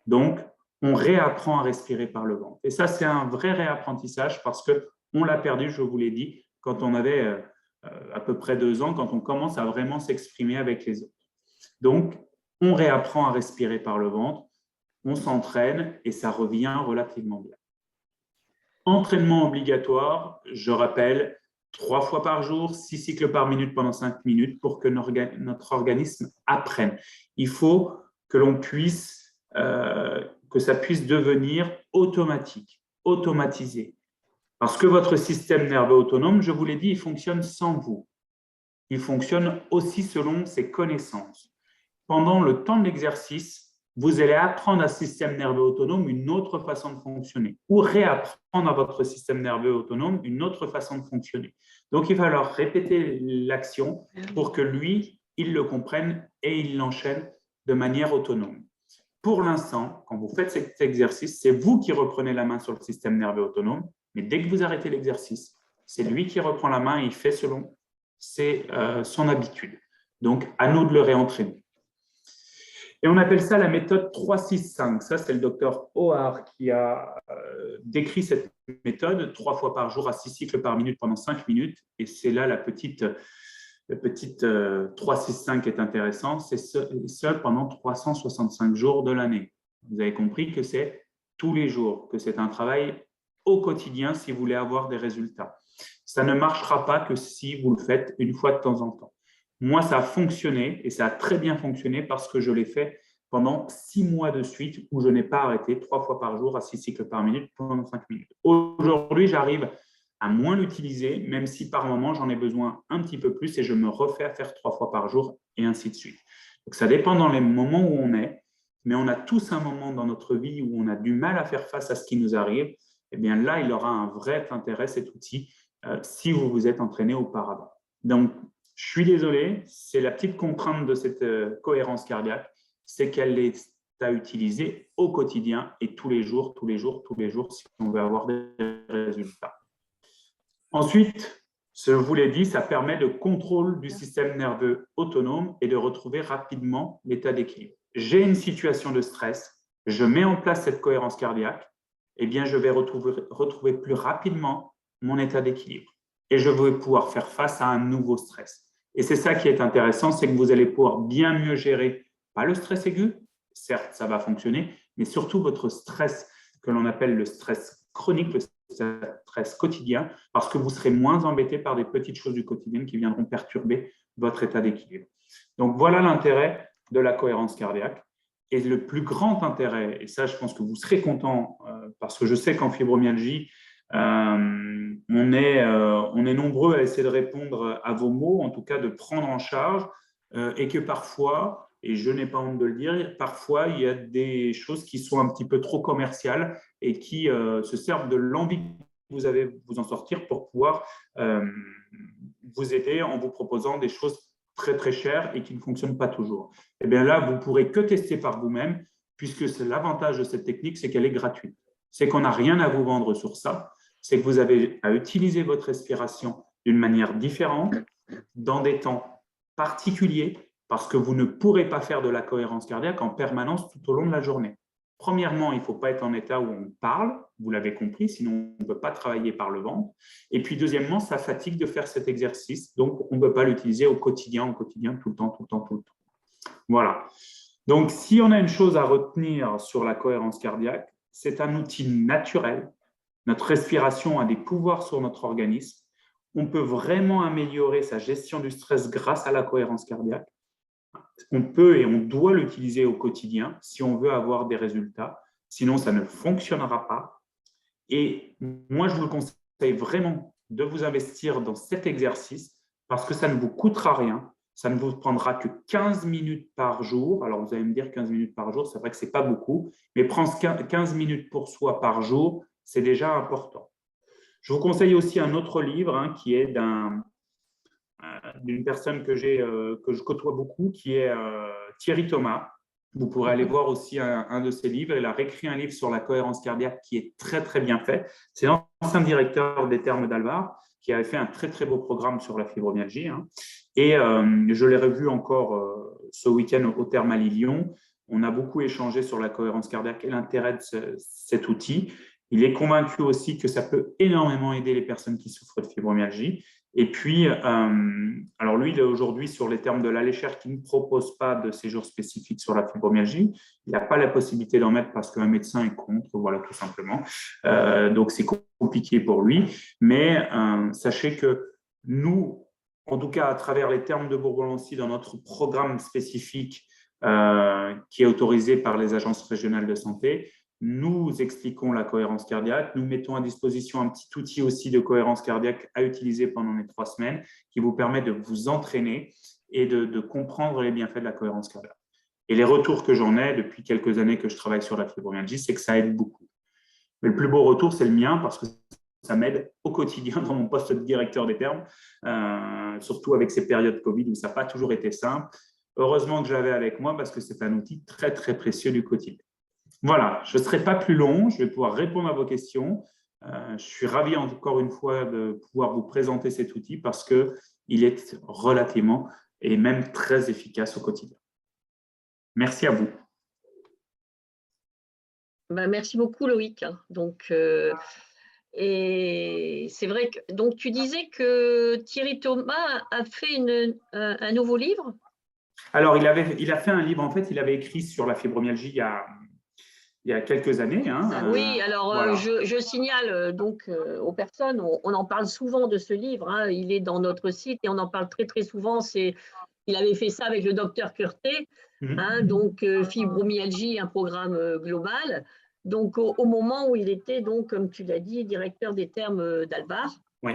Donc, on réapprend à respirer par le ventre. Et ça, c'est un vrai réapprentissage parce qu'on l'a perdu, je vous l'ai dit, quand on avait à peu près 2 ans, quand on commence à vraiment s'exprimer avec les autres. Donc, on réapprend à respirer par le ventre, on s'entraîne et ça revient relativement bien. Entraînement obligatoire, je rappelle, 3 fois par jour, 6 cycles par minute pendant 5 minutes pour que notre organisme apprenne. Il faut que l'on puisse, que ça puisse devenir automatique, automatisé. Parce que votre système nerveux autonome, je vous l'ai dit, il fonctionne sans vous. Il fonctionne aussi selon ses connaissances. Pendant le temps de l'exercice, vous allez apprendre à ce système nerveux autonome une autre façon de fonctionner ou réapprendre à votre système nerveux autonome une autre façon de fonctionner. Donc, il va falloir répéter l'action pour que lui, ils le comprennent et ils l'enchaînent de manière autonome. Pour l'instant, quand vous faites cet exercice, c'est vous qui reprenez la main sur le système nerveux autonome, mais dès que vous arrêtez l'exercice, c'est lui qui reprend la main et il fait selon son habitude. Donc, à nous de le réentraîner. Et on appelle ça la méthode 3-6-5. Ça, c'est le docteur O'Hare qui a décrit cette méthode 3 fois par jour à 6 cycles par minute pendant 5 minutes. Et c'est là la petite 3-6-5 est intéressant. C'est ce pendant 365 jours de l'année. Vous avez compris que c'est tous les jours, que c'est un travail au quotidien si vous voulez avoir des résultats. Ça ne marchera pas que si vous le faites une fois de temps en temps. Moi, ça a fonctionné et ça a très bien fonctionné parce que je l'ai fait pendant 6 mois de suite où je n'ai pas arrêté 3 fois par jour à 6 cycles par minute pendant 5 minutes. Aujourd'hui, j'arrive à moins l'utiliser, même si par moment, j'en ai besoin un petit peu plus et je me refais à faire 3 fois par jour et ainsi de suite. Donc, ça dépend dans les moments où on est, mais on a tous un moment dans notre vie où on a du mal à faire face à ce qui nous arrive. Eh bien là, il aura un vrai intérêt, cet outil, si vous vous êtes entraîné auparavant. Donc, je suis désolé, c'est la petite contrainte de cette cohérence cardiaque, c'est qu'elle est à utiliser au quotidien et tous les jours, si on veut avoir des résultats. Ensuite, je vous l'ai dit, ça permet le contrôle du système nerveux autonome et de retrouver rapidement l'état d'équilibre. J'ai une situation de stress, je mets en place cette cohérence cardiaque, eh bien, je vais retrouver plus rapidement mon état d'équilibre et je vais pouvoir faire face à un nouveau stress. Et c'est ça qui est intéressant, c'est que vous allez pouvoir bien mieux gérer, pas le stress aigu, certes, ça va fonctionner, mais surtout votre stress que l'on appelle le stress chronique, le stress quotidien, parce que vous serez moins embêté par des petites choses du quotidien qui viendront perturber votre état d'équilibre. Donc, voilà l'intérêt de la cohérence cardiaque. Et le plus grand intérêt, et ça, je pense que vous serez content, parce que je sais qu'en fibromyalgie, on est nombreux à essayer de répondre à vos mots, en tout cas de prendre en charge, et que parfois, et je n'ai pas honte de le dire, parfois il y a des choses qui sont un petit peu trop commerciales et qui se servent de l'envie que vous avez de vous en sortir pour pouvoir vous aider en vous proposant des choses très très chères et qui ne fonctionnent pas toujours. Et bien là, vous ne pourrez que tester par vous-même, puisque l'avantage de cette technique, c'est qu'elle est gratuite. C'est qu'on n'a rien à vous vendre sur ça, c'est que vous avez à utiliser votre respiration d'une manière différente, dans des temps particuliers, parce que vous ne pourrez pas faire de la cohérence cardiaque en permanence tout au long de la journée. Premièrement, il ne faut pas être en état où on parle, vous l'avez compris, sinon on ne peut pas travailler par le ventre. Et puis deuxièmement, ça fatigue de faire cet exercice, donc on ne peut pas l'utiliser au quotidien, tout le temps. Voilà. Donc, si on a une chose à retenir sur la cohérence cardiaque, c'est un outil naturel. Notre respiration a des pouvoirs sur notre organisme. On peut vraiment améliorer sa gestion du stress grâce à la cohérence cardiaque. On peut et on doit l'utiliser au quotidien si on veut avoir des résultats. Sinon, ça ne fonctionnera pas. Et moi, je vous conseille vraiment de vous investir dans cet exercice parce que ça ne vous coûtera rien. Ça ne vous prendra que 15 minutes par jour. Alors, vous allez me dire 15 minutes par jour, c'est vrai que ce n'est pas beaucoup, mais prendre 15 minutes pour soi par jour, c'est déjà important. Je vous conseille aussi un autre livre qui est d'une personne que je côtoie beaucoup, qui est Thierry Thomas. Vous pourrez aller voir aussi un de ses livres. Il a réécrit un livre sur la cohérence cardiaque qui est très, très bien fait. C'est l'ancien directeur des Thermes d'Alvar qui avait fait un très, très beau programme sur la fibromyalgie. Et je l'ai revu encore ce week-end au Thermali Lyon. On a beaucoup échangé sur la cohérence cardiaque et l'intérêt de cet outil. Il est convaincu aussi que ça peut énormément aider les personnes qui souffrent de fibromyalgie. Et puis, alors lui, il est aujourd'hui sur les termes de l'Aléchère qui ne propose pas de séjour spécifique sur la fibromyalgie. Il n'a pas la possibilité d'en mettre parce qu'un médecin est contre, voilà, tout simplement. Donc, c'est compliqué pour lui. Mais sachez que nous, en tout cas, à travers les termes de Bourg-Lancy, dans notre programme spécifique qui est autorisé par les agences régionales de santé, nous expliquons la cohérence cardiaque. Nous mettons à disposition un petit outil aussi de cohérence cardiaque à utiliser pendant les 3 semaines qui vous permet de vous entraîner et de comprendre les bienfaits de la cohérence cardiaque. Et les retours que j'en ai depuis quelques années que je travaille sur la fibromyalgie, c'est que ça aide beaucoup. Mais le plus beau retour, c'est le mien parce que ça m'aide au quotidien dans mon poste de directeur des termes, surtout avec ces périodes Covid où ça n'a pas toujours été simple. Heureusement que je l'avais avec moi parce que c'est un outil très, très précieux du quotidien. Voilà, je ne serai pas plus long, je vais pouvoir répondre à vos questions. Je suis ravi encore une fois de pouvoir vous présenter cet outil parce qu'il est relativement et même très efficace au quotidien. Merci à vous. Merci beaucoup Loïc. Donc, et c'est vrai que donc tu disais que Thierry Thomas a fait un nouveau livre. Alors il a fait un livre, en fait, il avait écrit sur la fibromyalgie il y a quelques années. Oui, alors voilà. je signale donc aux personnes, on en parle souvent de ce livre, hein, il est dans notre site et on en parle très très souvent. Il avait fait ça avec le docteur Curté, donc fibromyalgie, un programme global. Donc au moment où il était donc, comme tu l'as dit, directeur des termes d'Alvar. Oui.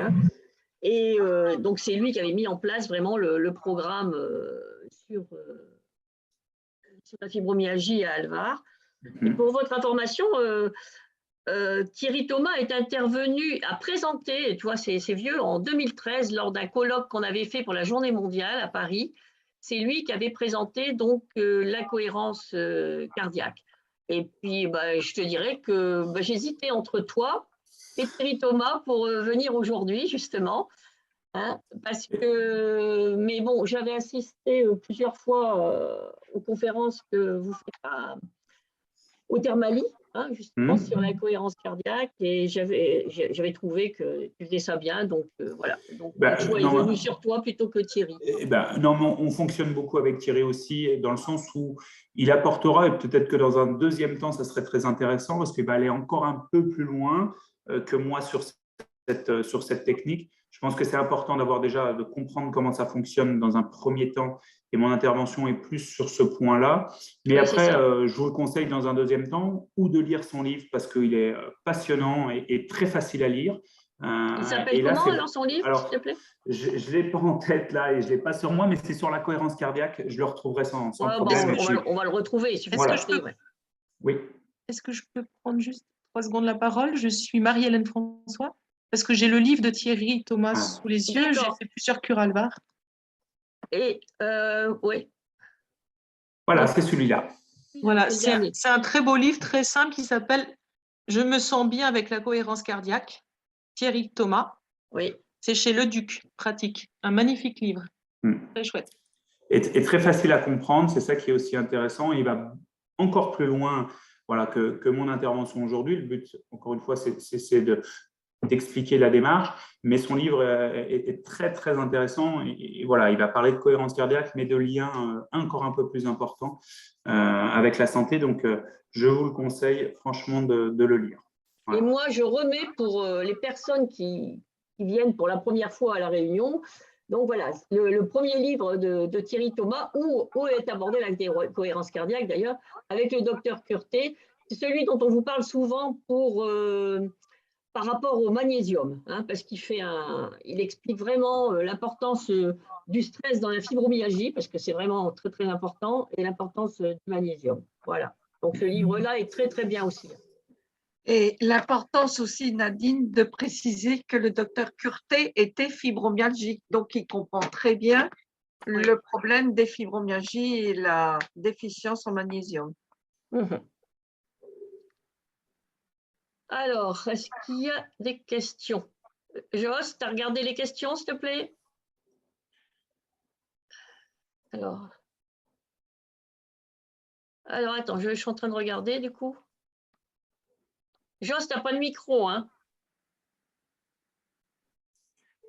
Et donc c'est lui qui avait mis en place vraiment le programme sur la fibromyalgie à Alvar. Et pour votre information, Thierry Thomas est intervenu à présenter, tu vois, c'est vieux, en 2013 lors d'un colloque qu'on avait fait pour la Journée mondiale à Paris. C'est lui qui avait présenté donc la cohérence cardiaque. Et puis, je te dirais que j'hésitais entre toi et Thierry Thomas pour venir aujourd'hui justement, hein, parce que, mais bon, j'avais assisté plusieurs fois aux conférences que vous faites au Thermali, justement sur la cohérence cardiaque, et j'avais trouvé que tu faisais ça bien, donc voilà. Donc le choix est venu sur toi plutôt que Thierry. Non, mais on fonctionne beaucoup avec Thierry aussi, dans le sens où il apportera, et peut-être que dans un deuxième temps, ça serait très intéressant, parce qu'il va aller encore un peu plus loin que moi sur cette technique. Je pense que c'est important d'avoir déjà de comprendre comment ça fonctionne dans un premier temps, et mon intervention est plus sur ce point-là. Mais après, je vous le conseille dans un deuxième temps, ou de lire son livre parce qu'il est passionnant et très facile à lire. Il s'appelle comment alors son livre, s'il te plaît? Je ne l'ai pas en tête là et je ne l'ai pas sur moi, mais c'est sur la cohérence cardiaque. Je le retrouverai sans problème. On va le retrouver. Il suffit que je peux... Oui. Est-ce que je peux prendre juste 3 secondes la parole? Je suis Marie-Hélène François, parce que j'ai le livre de Thierry Thomas sous les yeux. J'ai fait plusieurs cures Alvar. Et oui. Voilà, c'est celui-là. Voilà, c'est un très beau livre, très simple, qui s'appelle « Je me sens bien avec la cohérence cardiaque », Thierry Thomas. Oui. C'est chez Le Duc, pratique. Un magnifique livre. Très chouette. Et très facile à comprendre, c'est ça qui est aussi intéressant. Il va encore plus loin que mon intervention aujourd'hui. Le but, encore une fois, c'est d'expliquer la démarche, mais son livre est très, très intéressant. Et voilà, il va parler de cohérence cardiaque, mais de liens encore un peu plus importants avec la santé. Donc, je vous le conseille franchement de le lire. Voilà. Et moi, je remets pour les personnes qui viennent pour la première fois à la réunion. Donc voilà, le premier livre de Thierry Thomas, où est abordée la cohérence cardiaque d'ailleurs, avec le docteur Curté. C'est celui dont on vous parle souvent par rapport au magnésium, parce il explique vraiment l'importance du stress dans la fibromyalgie, parce que c'est vraiment très, très important, et l'importance du magnésium. Voilà. Donc ce livre-là est très, très bien aussi. Et l'importance aussi, Nadine, de préciser que le docteur Curté était fibromyalgique, donc il comprend très bien le problème des fibromyalgies et la déficience en magnésium. Alors, est-ce qu'il y a des questions? Jos, tu as regardé les questions, s'il te plaît? Alors, attends, je suis en train de regarder du coup. Jos, tu n'as pas de micro, hein?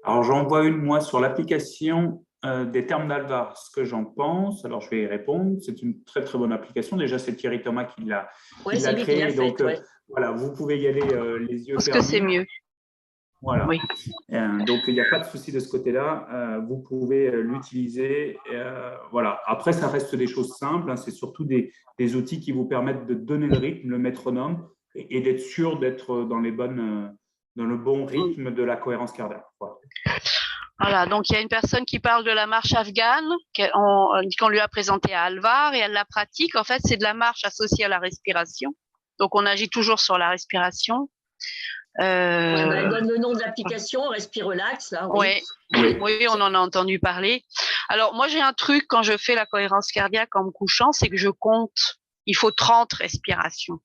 Alors, j'en vois une, moi, sur l'application des termes d'Alvar, ce que j'en pense. Alors, je vais y répondre. C'est une très, très bonne application. Déjà, c'est Thierry Thomas qui l'a créée. Donc, voilà, vous pouvez y aller les yeux fermés. Parce que c'est mieux. Voilà. Oui. Donc, il n'y a pas de souci de ce côté-là. Vous pouvez l'utiliser. Voilà. Après, ça reste des choses simples. C'est surtout des outils qui vous permettent de donner le rythme, le métronome, et d'être sûr d'être dans le bon rythme de la cohérence cardiaque. Voilà, donc il y a une personne qui parle de la marche afghane qu'on lui a présentée à Alvar et elle la pratique. En fait, c'est de la marche associée à la respiration. Donc, on agit toujours sur la respiration. Elle donne le nom de l'application, Respirelax, là. Oui. Oui, on en a entendu parler. Alors, moi, j'ai un truc quand je fais la cohérence cardiaque en me couchant, c'est que je compte. Il faut 30 respirations.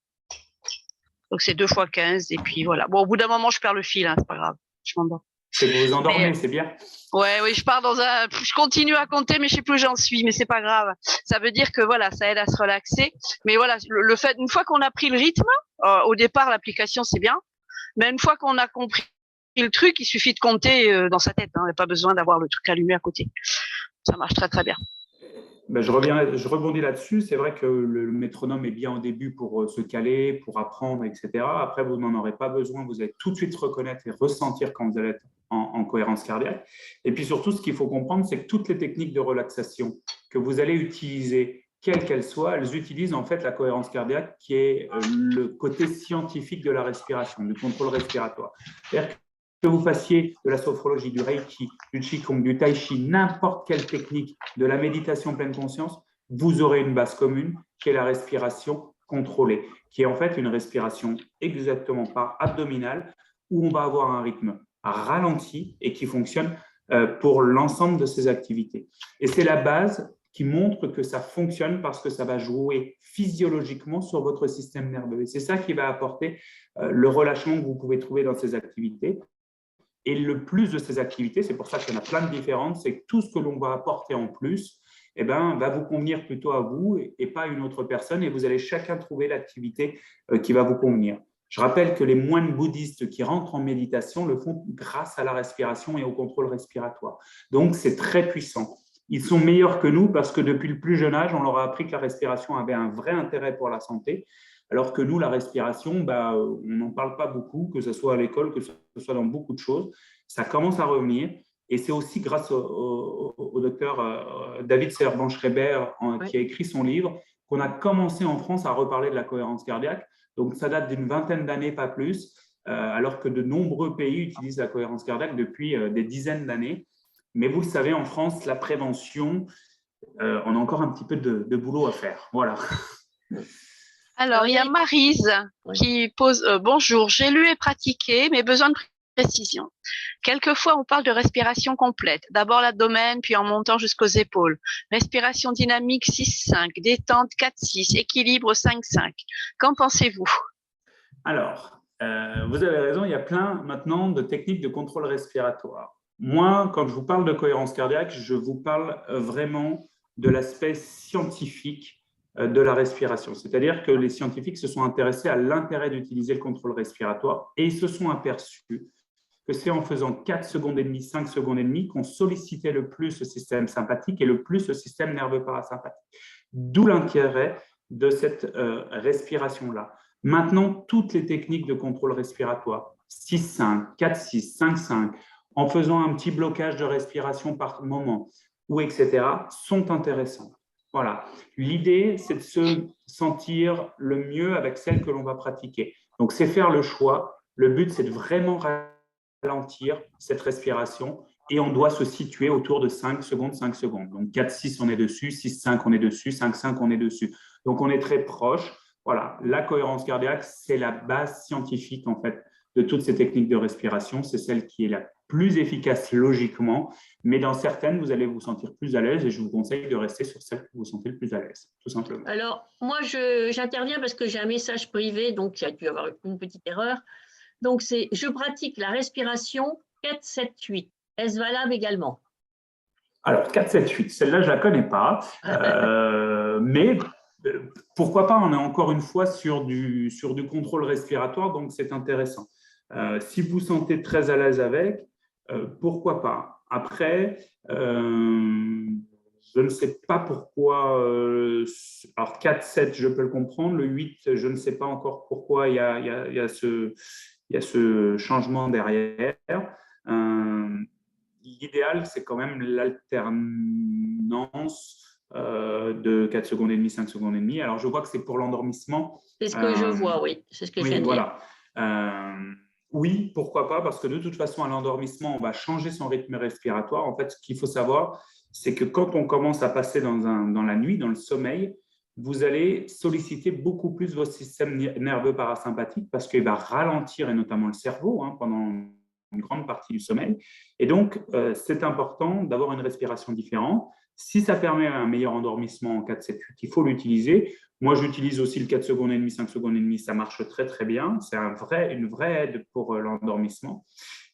Donc, c'est 2 fois 15. Et puis, voilà. Bon, au bout d'un moment, je perds le fil, hein, c'est pas grave. Je m'endors. C'est que vous vous endormez, c'est bien. Oui, je continue à compter, mais je sais plus où j'en suis, mais c'est pas grave. Ça veut dire que voilà, ça aide à se relaxer. Mais voilà, le fait, une fois qu'on a pris le rythme, au départ, l'application, c'est bien. Mais une fois qu'on a compris le truc, il suffit de compter dans sa tête. Il n'y a pas besoin d'avoir le truc allumé à côté. Ça marche très, très bien. Ben, je rebondis là-dessus. C'est vrai que le métronome est bien au début pour se caler, pour apprendre, etc. Après, vous n'en aurez pas besoin. Vous allez tout de suite reconnaître et ressentir quand vous allez être en cohérence cardiaque. Et puis surtout, ce qu'il faut comprendre, c'est que toutes les techniques de relaxation que vous allez utiliser, quelles qu'elles soient, elles utilisent en fait la cohérence cardiaque qui est le côté scientifique de la respiration, du contrôle respiratoire. C'est-à-dire que vous fassiez de la sophrologie, du Reiki, du Qigong, du Tai Chi, n'importe quelle technique, de la méditation pleine conscience, vous aurez une base commune qui est la respiration contrôlée, qui est en fait une respiration exactement pas abdominale où on va avoir un rythme ralenti et qui fonctionne pour l'ensemble de ces activités. Et c'est la base qui montre que ça fonctionne parce que ça va jouer physiologiquement sur votre système nerveux. Et c'est ça qui va apporter le relâchement que vous pouvez trouver dans ces activités. Et le plus de ces activités, c'est pour ça qu'il y en a plein de différentes, c'est que tout ce que l'on va apporter en plus va vous convenir plutôt à vous et pas à une autre personne. Et vous allez chacun trouver l'activité qui va vous convenir. Je rappelle que les moines bouddhistes qui rentrent en méditation le font grâce à la respiration et au contrôle respiratoire. Donc, c'est très puissant. Ils sont meilleurs que nous parce que depuis le plus jeune âge, on leur a appris que la respiration avait un vrai intérêt pour la santé. Alors que nous, la respiration, on n'en parle pas beaucoup, que ce soit à l'école, que ce soit dans beaucoup de choses. Ça commence à revenir. Et c'est aussi grâce au docteur David Servan-Schreiber, qui a écrit son livre, qu'on a commencé en France à reparler de la cohérence cardiaque. Donc, ça date d'une vingtaine d'années, pas plus, alors que de nombreux pays utilisent la cohérence cardiaque depuis des dizaines d'années. Mais vous le savez, en France, la prévention, on a encore un petit peu de boulot à faire. Voilà. Alors, il y a Maryse qui pose « Bonjour, j'ai lu et pratiqué, mais besoin de précision. Quelquefois, on parle de respiration complète. D'abord l'abdomen, puis en montant jusqu'aux épaules. Respiration dynamique 6-5, détente 4-6, équilibre 5-5. Qu'en pensez-vous » Alors, vous avez raison, il y a plein maintenant de techniques de contrôle respiratoire. Moi, quand je vous parle de cohérence cardiaque, je vous parle vraiment de l'aspect scientifique de la respiration. C'est-à-dire que les scientifiques se sont intéressés à l'intérêt d'utiliser le contrôle respiratoire et ils se sont aperçus que c'est en faisant 4 secondes et demie, 5 secondes et demie qu'on sollicitait le plus le système sympathique et le plus le système nerveux parasympathique. D'où l'intérêt de cette respiration-là. Maintenant, toutes les techniques de contrôle respiratoire, 6-5, 4-6, 5-5, en faisant un petit blocage de respiration par moment, ou etc., sont intéressantes. Voilà. L'idée, c'est de se sentir le mieux avec celle que l'on va pratiquer. Donc, c'est faire le choix. Le but, c'est de vraiment ralentir cette respiration et on doit se situer autour de 5 secondes, 5 secondes. Donc, 4-6, on est dessus, 6-5, on est dessus, 5-5, on est dessus. Donc, on est très proche. Voilà. La cohérence cardiaque, c'est la base scientifique, en fait, de toutes ces techniques de respiration. C'est celle qui est la plus efficace logiquement, mais dans certaines, vous allez vous sentir plus à l'aise et je vous conseille de rester sur celle que vous vous sentez le plus à l'aise, tout simplement. Alors, moi, j'interviens parce que j'ai un message privé, donc il y a dû y avoir une petite erreur. Donc, c'est « Je pratique la respiration 4-7-8 ». Est-ce valable également? Alors, 4-7-8, celle-là, je ne la connais pas, mais pourquoi pas, on est encore une fois sur du contrôle respiratoire, donc c'est intéressant. Si vous vous sentez très à l'aise avec, pourquoi pas. Après, je ne sais pas pourquoi. Alors, 4-7, je peux le comprendre. Le 8, je ne sais pas encore pourquoi il y a ce changement derrière. L'idéal, c'est quand même l'alternance de 4 secondes et demie, 5 secondes et demie. Alors, je vois que c'est pour l'endormissement. C'est ce que je vois, oui. C'est ce que je viens de dire. Oui, pourquoi pas, parce que de toute façon, à l'endormissement, on va changer son rythme respiratoire. En fait, ce qu'il faut savoir, c'est que quand on commence à passer dans la nuit, dans le sommeil, vous allez solliciter beaucoup plus votre système nerveux parasympathique parce qu'il va ralentir, et notamment le cerveau, pendant une grande partie du sommeil. Et donc, c'est important d'avoir une respiration différente. Si ça permet un meilleur endormissement en 4-7-8, il faut l'utiliser. Moi, j'utilise aussi le 4 secondes et demie, 5 secondes et demie, ça marche très, très bien. C'est une vraie aide pour l'endormissement.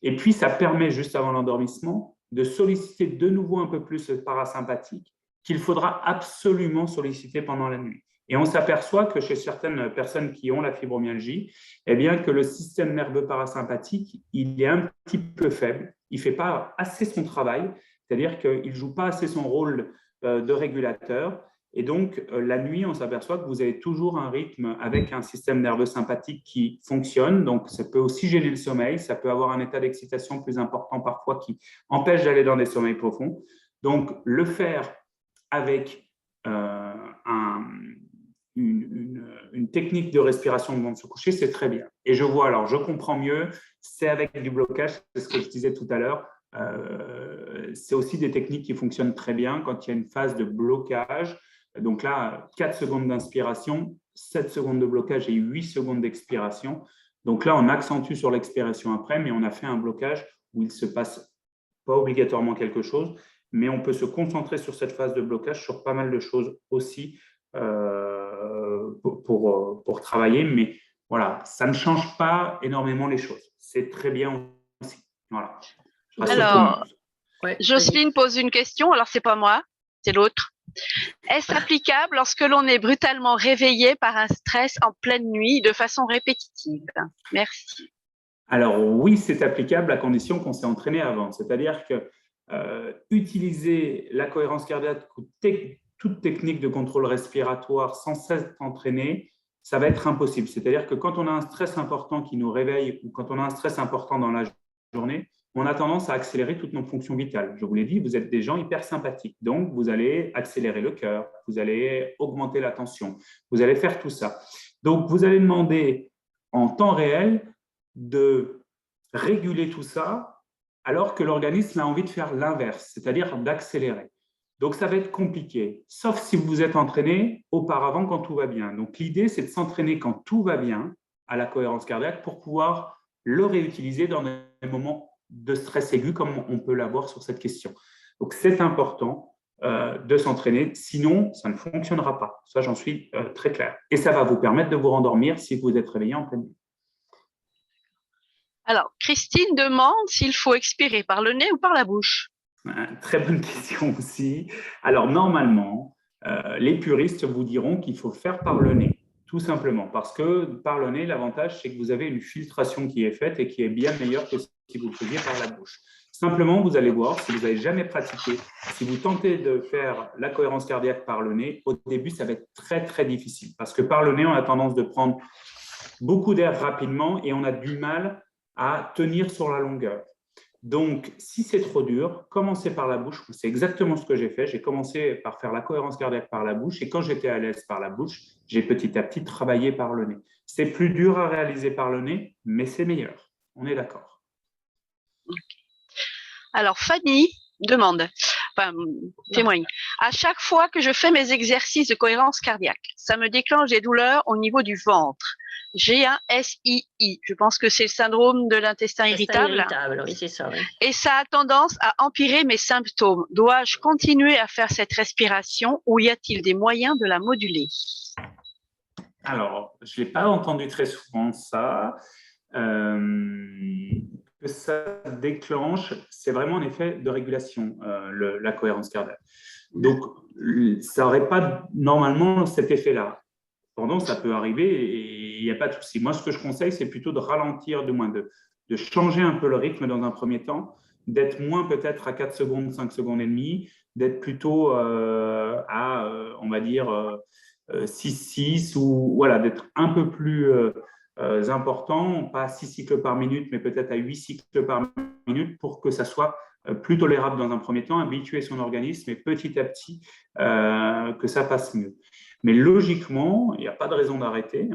Et puis, ça permet, juste avant l'endormissement, de solliciter de nouveau un peu plus le parasympathique qu'il faudra absolument solliciter pendant la nuit. Et on s'aperçoit que chez certaines personnes qui ont la fibromyalgie, eh bien que le système nerveux parasympathique, il est un petit peu faible, il ne fait pas assez son travail, c'est-à-dire qu'il ne joue pas assez son rôle de régulateur. Et donc, la nuit, on s'aperçoit que vous avez toujours un rythme avec un système nerveux sympathique qui fonctionne. Donc, ça peut aussi gêner le sommeil, ça peut avoir un état d'excitation plus important parfois qui empêche d'aller dans des sommeils profonds. Donc, le faire avec une technique de respiration avant de se coucher, c'est très bien. Et je vois, alors je comprends mieux, c'est avec du blocage, c'est ce que je disais tout à l'heure, c'est aussi des techniques qui fonctionnent très bien quand il y a une phase de blocage. Donc là, 4 secondes d'inspiration, 7 secondes de blocage et 8 secondes d'expiration. Donc là, on accentue sur l'expiration après, mais on a fait un blocage où il ne se passe pas obligatoirement quelque chose, mais on peut se concentrer sur cette phase de blocage sur pas mal de choses aussi pour travailler. Mais voilà, ça ne change pas énormément les choses. C'est très bien aussi. Voilà. Alors, Jocelyne pose une question. Alors, ce n'est pas moi, c'est l'autre. Est-ce applicable lorsque l'on est brutalement réveillé par un stress en pleine nuit de façon répétitive? Merci. Alors oui, c'est applicable à condition qu'on s'est entraîné avant. C'est-à-dire que utiliser la cohérence cardiaque ou toute technique de contrôle respiratoire sans cesse entraîné, ça va être impossible. C'est-à-dire que quand on a un stress important qui nous réveille ou quand on a un stress important dans la journée, on a tendance à accélérer toutes nos fonctions vitales. Je vous l'ai dit, vous êtes des gens hyper sympathiques. Donc, vous allez accélérer le cœur, vous allez augmenter la tension, vous allez faire tout ça. Donc, vous allez demander en temps réel de réguler tout ça alors que l'organisme a envie de faire l'inverse, c'est-à-dire d'accélérer. Donc, ça va être compliqué, sauf si vous vous êtes entraîné auparavant quand tout va bien. Donc, l'idée, c'est de s'entraîner quand tout va bien à la cohérence cardiaque pour pouvoir le réutiliser dans des moments de stress aigu comme on peut l'avoir sur cette question. Donc, c'est important de s'entraîner, sinon, ça ne fonctionnera pas. Ça, j'en suis très clair. Et ça va vous permettre de vous rendormir si vous êtes réveillé en pleine nuit. Alors, Christine demande s'il faut expirer par le nez ou par la bouche. Très bonne question aussi. Alors, normalement, les puristes vous diront qu'il faut faire par le nez, tout simplement, parce que par le nez, l'avantage, c'est que vous avez une filtration qui est faite et qui est bien meilleure que si vous le faisiez par la bouche. Simplement, vous allez voir, si vous n'avez jamais pratiqué, si vous tentez de faire la cohérence cardiaque par le nez, au début, ça va être très, très difficile, parce que par le nez, on a tendance de prendre beaucoup d'air rapidement et on a du mal à tenir sur la longueur. Donc, si c'est trop dur, commencez par la bouche. C'est exactement ce que j'ai fait. J'ai commencé par faire la cohérence cardiaque par la bouche et quand j'étais à l'aise par la bouche, j'ai petit à petit travaillé par le nez. C'est plus dur à réaliser par le nez, mais c'est meilleur. On est d'accord. Okay. Alors, Fanny demande, témoigne. À chaque fois que je fais mes exercices de cohérence cardiaque, ça me déclenche des douleurs au niveau du ventre. J'ai un SII. Je pense que c'est le syndrome de l'intestin irritable. Oui, c'est ça. Oui. Et ça a tendance à empirer mes symptômes. Dois-je continuer à faire cette respiration ou y a-t-il des moyens de la moduler? Alors, je n'ai pas entendu très souvent ça. Que ça déclenche, c'est vraiment un effet de régulation, la cohérence cardiaque. Donc, ça n'aurait pas normalement cet effet-là. Pendant, ça peut arriver et il n'y a pas de souci. Moi, ce que je conseille, c'est plutôt de ralentir, de changer un peu le rythme dans un premier temps, d'être moins peut-être à 4 secondes, 5 secondes et demie, d'être plutôt à, on va dire, 6-6 ou voilà, d'être un peu plus important, pas à 6 cycles par minute, mais peut-être à 8 cycles par minute pour que ça soit plus tolérable dans un premier temps, habituer son organisme et petit à petit que ça passe mieux. Mais logiquement, il n'y a pas de raison d'arrêter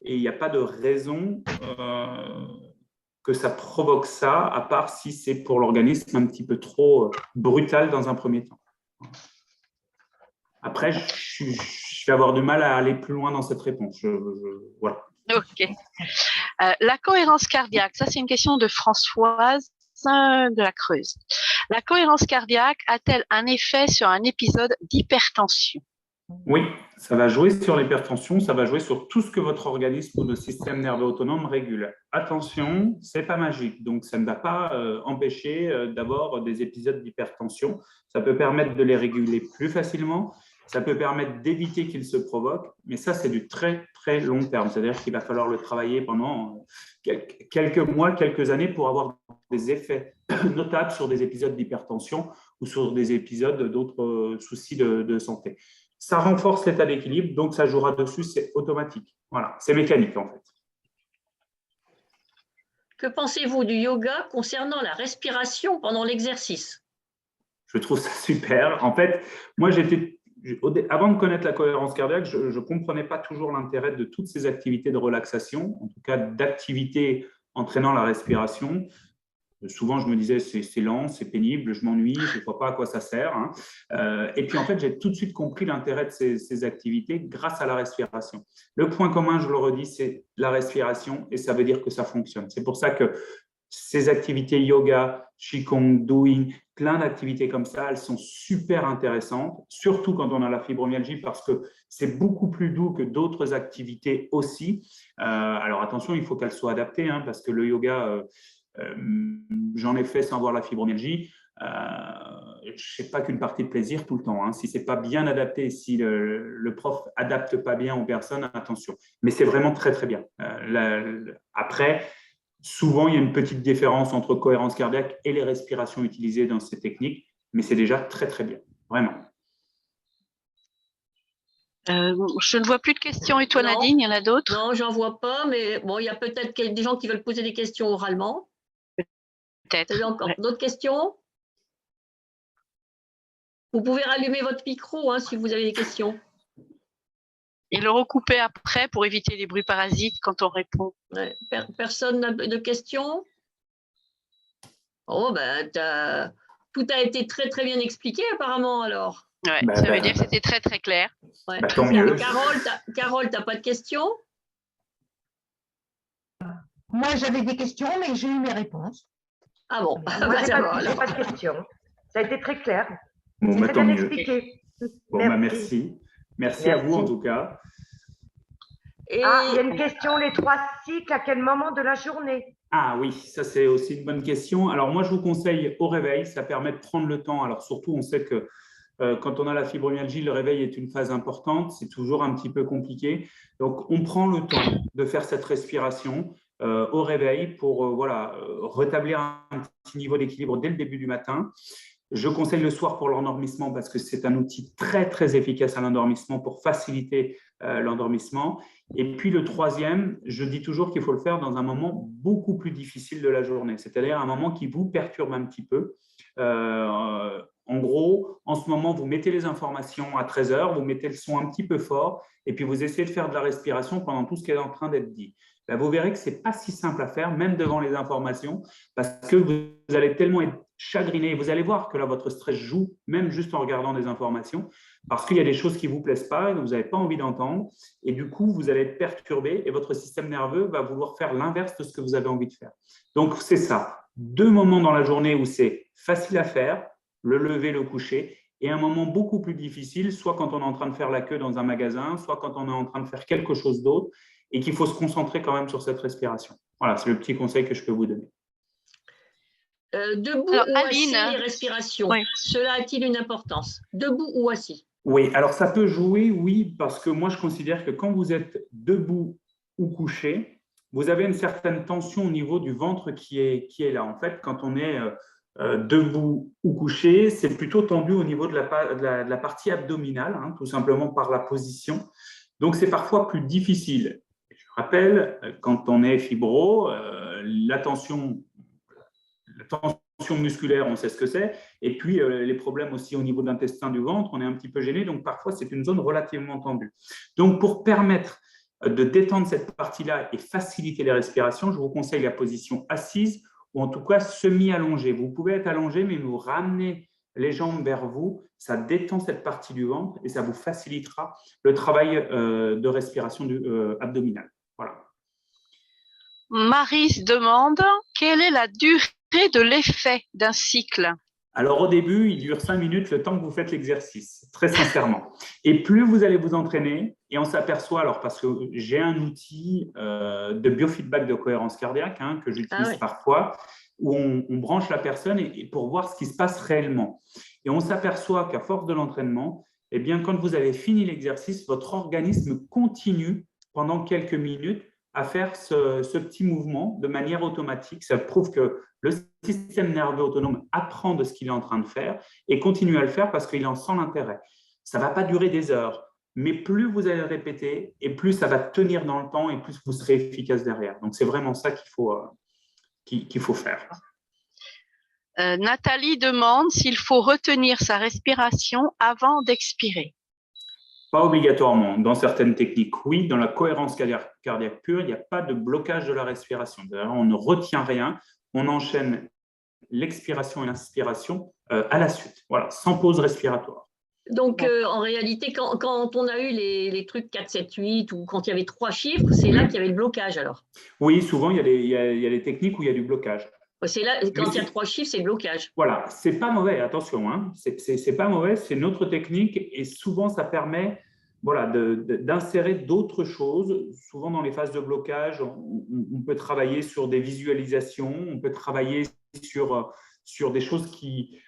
et il n'y a pas de raison que ça provoque ça, à part si c'est pour l'organisme un petit peu trop brutal dans un premier temps. Après, je vais avoir du mal à aller plus loin dans cette réponse. Voilà. Ok. La cohérence cardiaque, ça c'est une question de Françoise de la Creuse. La cohérence cardiaque a-t-elle un effet sur un épisode d'hypertension? Oui, ça va jouer sur l'hypertension, ça va jouer sur tout ce que votre organisme ou le système nerveux autonome régule. Attention, c'est pas magique, donc ça ne va pas empêcher d'avoir des épisodes d'hypertension. Ça peut permettre de les réguler plus facilement, ça peut permettre d'éviter qu'ils se provoquent, mais ça, c'est du très, très long terme. C'est-à-dire qu'il va falloir le travailler pendant quelques mois, quelques années pour avoir des effets notables sur des épisodes d'hypertension ou sur des épisodes d'autres soucis de santé. Ça renforce l'état d'équilibre, donc ça jouera dessus, c'est automatique. Voilà, c'est mécanique en fait. Que pensez-vous du yoga concernant la respiration pendant l'exercice? Je trouve ça super. En fait, moi, avant de connaître la cohérence cardiaque, je ne comprenais pas toujours l'intérêt de toutes ces activités de relaxation, en tout cas d'activités entraînant la respiration. Souvent, je me disais, c'est lent, c'est pénible, je m'ennuie, je ne vois pas à quoi ça sert. Et puis, en fait, j'ai tout de suite compris l'intérêt de ces activités grâce à la respiration. Le point commun, je le redis, c'est la respiration et ça veut dire que ça fonctionne. C'est pour ça que ces activités yoga, qigong, doing, plein d'activités comme ça, elles sont super intéressantes, surtout quand on a la fibromyalgie parce que c'est beaucoup plus doux que d'autres activités aussi. Alors, attention, il faut qu'elles soient adaptées parce que le yoga… j'en ai fait sans avoir la fibromyalgie. Je sais pas qu'une partie de plaisir tout le temps. Si c'est pas bien adapté, si le prof adapte pas bien aux personnes, attention. Mais c'est vraiment très très bien. Après, souvent il y a une petite différence entre cohérence cardiaque et les respirations utilisées dans ces techniques, mais c'est déjà très très bien, vraiment. Je ne vois plus de questions. Et toi, Nadine, il y en a d'autres? Non, j'en vois pas, mais bon, il y a peut-être des gens qui veulent poser des questions oralement. Peut-être. Vous avez encore d'autres questions? Vous pouvez rallumer votre micro si vous avez des questions. Et le recouper après pour éviter les bruits parasites quand on répond. Ouais. Personne n'a de questions? Oh, ben, tout a été très très bien expliqué apparemment alors. Ouais, ça veut dire que c'était très très clair. Ouais. Tant mieux. Carole, tu n'as pas de questions? Moi, j'avais des questions, mais j'ai eu mes réponses. Ah bon, Moi, j'ai pas de questions. Ça a été très clair. Bon, C'est tant bien mieux. expliqué. Bon, merci. Merci à vous en tout cas. Et… Ah, il y a une question, les 3 cycles, à quel moment de la journée? Ah oui, ça c'est aussi une bonne question. Alors moi, je vous conseille au réveil, ça permet de prendre le temps. Alors surtout, on sait que quand on a la fibromyalgie, le réveil est une phase importante, c'est toujours un petit peu compliqué. Donc, on prend le temps de faire cette respiration au réveil pour rétablir un petit niveau d'équilibre dès le début du matin. Je conseille le soir pour l'endormissement parce que c'est un outil très, très efficace à l'endormissement pour faciliter l'endormissement. Et puis, le troisième, je dis toujours qu'il faut le faire dans un moment beaucoup plus difficile de la journée, c'est-à-dire un moment qui vous perturbe un petit peu. En gros, en ce moment, vous mettez les informations à 13h, vous mettez le son un petit peu fort et puis vous essayez de faire de la respiration pendant tout ce qui est en train d'être dit. Là, vous verrez que ce n'est pas si simple à faire, même devant les informations, parce que vous allez tellement être chagriné. Vous allez voir que là, votre stress joue, même juste en regardant des informations, parce qu'il y a des choses qui ne vous plaisent pas et que vous n'avez pas envie d'entendre. Et du coup, vous allez être perturbé et votre système nerveux va vouloir faire l'inverse de ce que vous avez envie de faire. Donc, c'est ça. 2 moments dans la journée où c'est facile à faire, le lever, le coucher, et un moment beaucoup plus difficile, soit quand on est en train de faire la queue dans un magasin, soit quand on est en train de faire quelque chose d'autre, et qu'il faut se concentrer quand même sur cette respiration. Voilà, c'est le petit conseil que je peux vous donner. Debout ou assis, les respirations, cela a-t-il une importance? Debout ou assis? Oui, alors ça peut jouer, oui, parce que moi je considère que quand vous êtes debout ou couché, vous avez une certaine tension au niveau du ventre qui est là. En fait, quand on est debout ou couché, c'est plutôt tendu au niveau de la partie abdominale, tout simplement par la position. Donc, c'est parfois plus difficile. Je rappelle, quand on est fibro, la tension musculaire, on sait ce que c'est. Et puis, les problèmes aussi au niveau de l'intestin du ventre, on est un petit peu gêné. Donc, parfois, c'est une zone relativement tendue. Donc, pour permettre de détendre cette partie-là et faciliter les respirations, je vous conseille la position assise ou en tout cas semi-allongée. Vous pouvez être allongé, mais vous ramenez les jambes vers vous, ça détend cette partie du ventre et ça vous facilitera le travail de respiration abdominale. Voilà. Marie demande quelle est la durée de l'effet d'un cycle? Alors, au début, il dure 5 minutes le temps que vous faites l'exercice, très sincèrement. Et plus vous allez vous entraîner, et on s'aperçoit, alors parce que j'ai un outil de biofeedback de cohérence cardiaque que j'utilise parfois, où on branche la personne et pour voir ce qui se passe réellement. Et on s'aperçoit qu'à force de l'entraînement, eh bien, quand vous avez fini l'exercice, votre organisme continue pendant quelques minutes à faire ce petit mouvement de manière automatique. Ça prouve que le système nerveux autonome apprend de ce qu'il est en train de faire et continue à le faire parce qu'il en sent l'intérêt. Ça ne va pas durer des heures, mais plus vous allez le répéter et plus ça va tenir dans le temps et plus vous serez efficace derrière. Donc, c'est vraiment ça qu'il faut faire. Nathalie demande s'il faut retenir sa respiration avant d'expirer. Pas obligatoirement. Dans certaines techniques, oui. Dans la cohérence cardiaque pure, il n'y a pas de blocage de la respiration. D'ailleurs, on ne retient rien. On enchaîne l'expiration et l'inspiration à la suite. Voilà, sans pause respiratoire. Donc, en réalité, quand on a eu les trucs 4, 7, 8 ou quand il y avait 3 chiffres, c'est là qu'il y avait le blocage alors? Oui, souvent, il y a des techniques où il y a du blocage. C'est là, quand il y a 3 chiffres, c'est le blocage. Voilà, c'est pas mauvais, attention, c'est pas mauvais, c'est notre technique et souvent ça permet d'insérer d'autres choses. Souvent dans les phases de blocage, on peut travailler sur des visualisations, on peut travailler sur des choses qui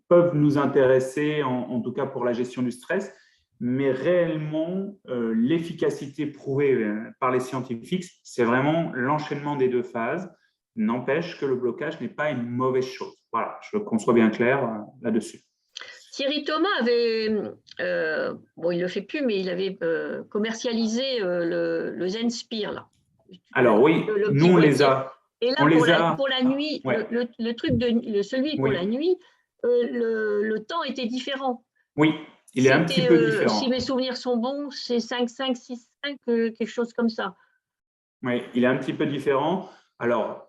peuvent nous intéresser, en tout cas pour la gestion du stress. Mais réellement, l'efficacité prouvée par les scientifiques, c'est vraiment l'enchaînement des 2 phases. N'empêche que le blocage n'est pas une mauvaise chose. Voilà, je veux qu'on soit bien clair là-dessus. Thierry Thomas avait, il ne le fait plus, mais il avait commercialisé le Zenspire. Là. Alors oui, nous on les a. Et là, pour la nuit, le truc celui pour la nuit, le temps était différent. Oui, il est un petit peu différent. Si mes souvenirs sont bons, c'est 5-5, 6-5, quelque chose comme ça. Oui, il est un petit peu différent. Alors,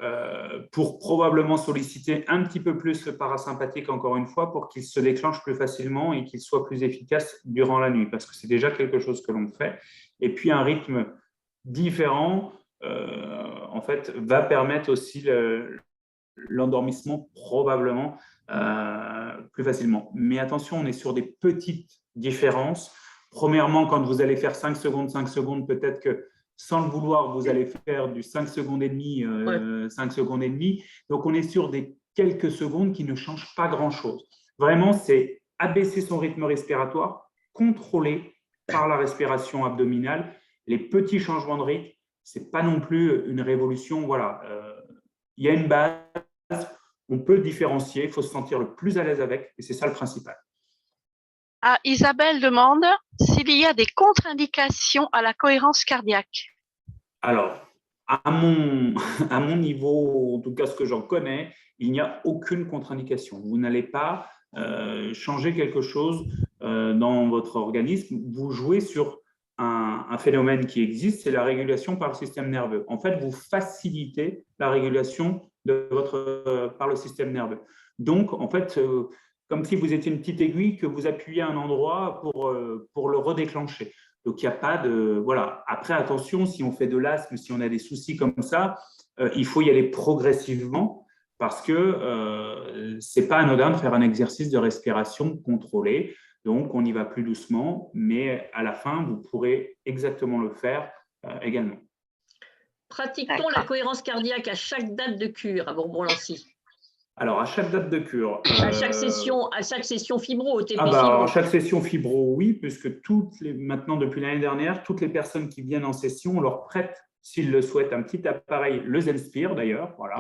pour probablement solliciter un petit peu plus le parasympathique, encore une fois, pour qu'il se déclenche plus facilement et qu'il soit plus efficace durant la nuit, parce que c'est déjà quelque chose que l'on fait. Et puis, un rythme différent, en fait, va permettre aussi l'endormissement probablement plus facilement. Mais attention, on est sur des petites différences. Premièrement, quand vous allez faire 5 secondes, peut-être que sans le vouloir, vous allez faire du 5 secondes et demie, 5 secondes et demie. Donc, on est sur des quelques secondes qui ne changent pas grand-chose. Vraiment, c'est abaisser son rythme respiratoire, contrôlé par la respiration abdominale. Les petits changements de rythme, ce n'est pas non plus une révolution. Voilà, il y a une base, on peut différencier, il faut se sentir le plus à l'aise avec, et c'est ça le principal. Isabelle demande s'il y a des contre-indications à la cohérence cardiaque. Alors, à mon niveau, en tout cas ce que j'en connais, il n'y a aucune contre-indication. Vous n'allez pas changer quelque chose dans votre organisme. Vous jouez sur un phénomène qui existe, c'est la régulation par le système nerveux. En fait, vous facilitez la régulation par le système nerveux. Donc, en fait, comme si vous étiez une petite aiguille que vous appuyez à un endroit pour le redéclencher. Donc, il n'y a pas de… Voilà. Après, attention, si on fait de l'asthme, si on a des soucis comme ça, il faut y aller progressivement parce que ce n'est pas anodin de faire un exercice de respiration contrôlé. Donc, on y va plus doucement, mais à la fin, vous pourrez exactement le faire également. Pratiquons la cohérence cardiaque à chaque date de cure à Bourbon-Lancy. Alors, à chaque date de cure… à chaque session fibro, TP fibro. Alors, chaque session fibro, oui, puisque maintenant, depuis l'année dernière, toutes les personnes qui viennent en session, on leur prête, s'ils le souhaitent, un petit appareil, le Zenspire d'ailleurs. Voilà,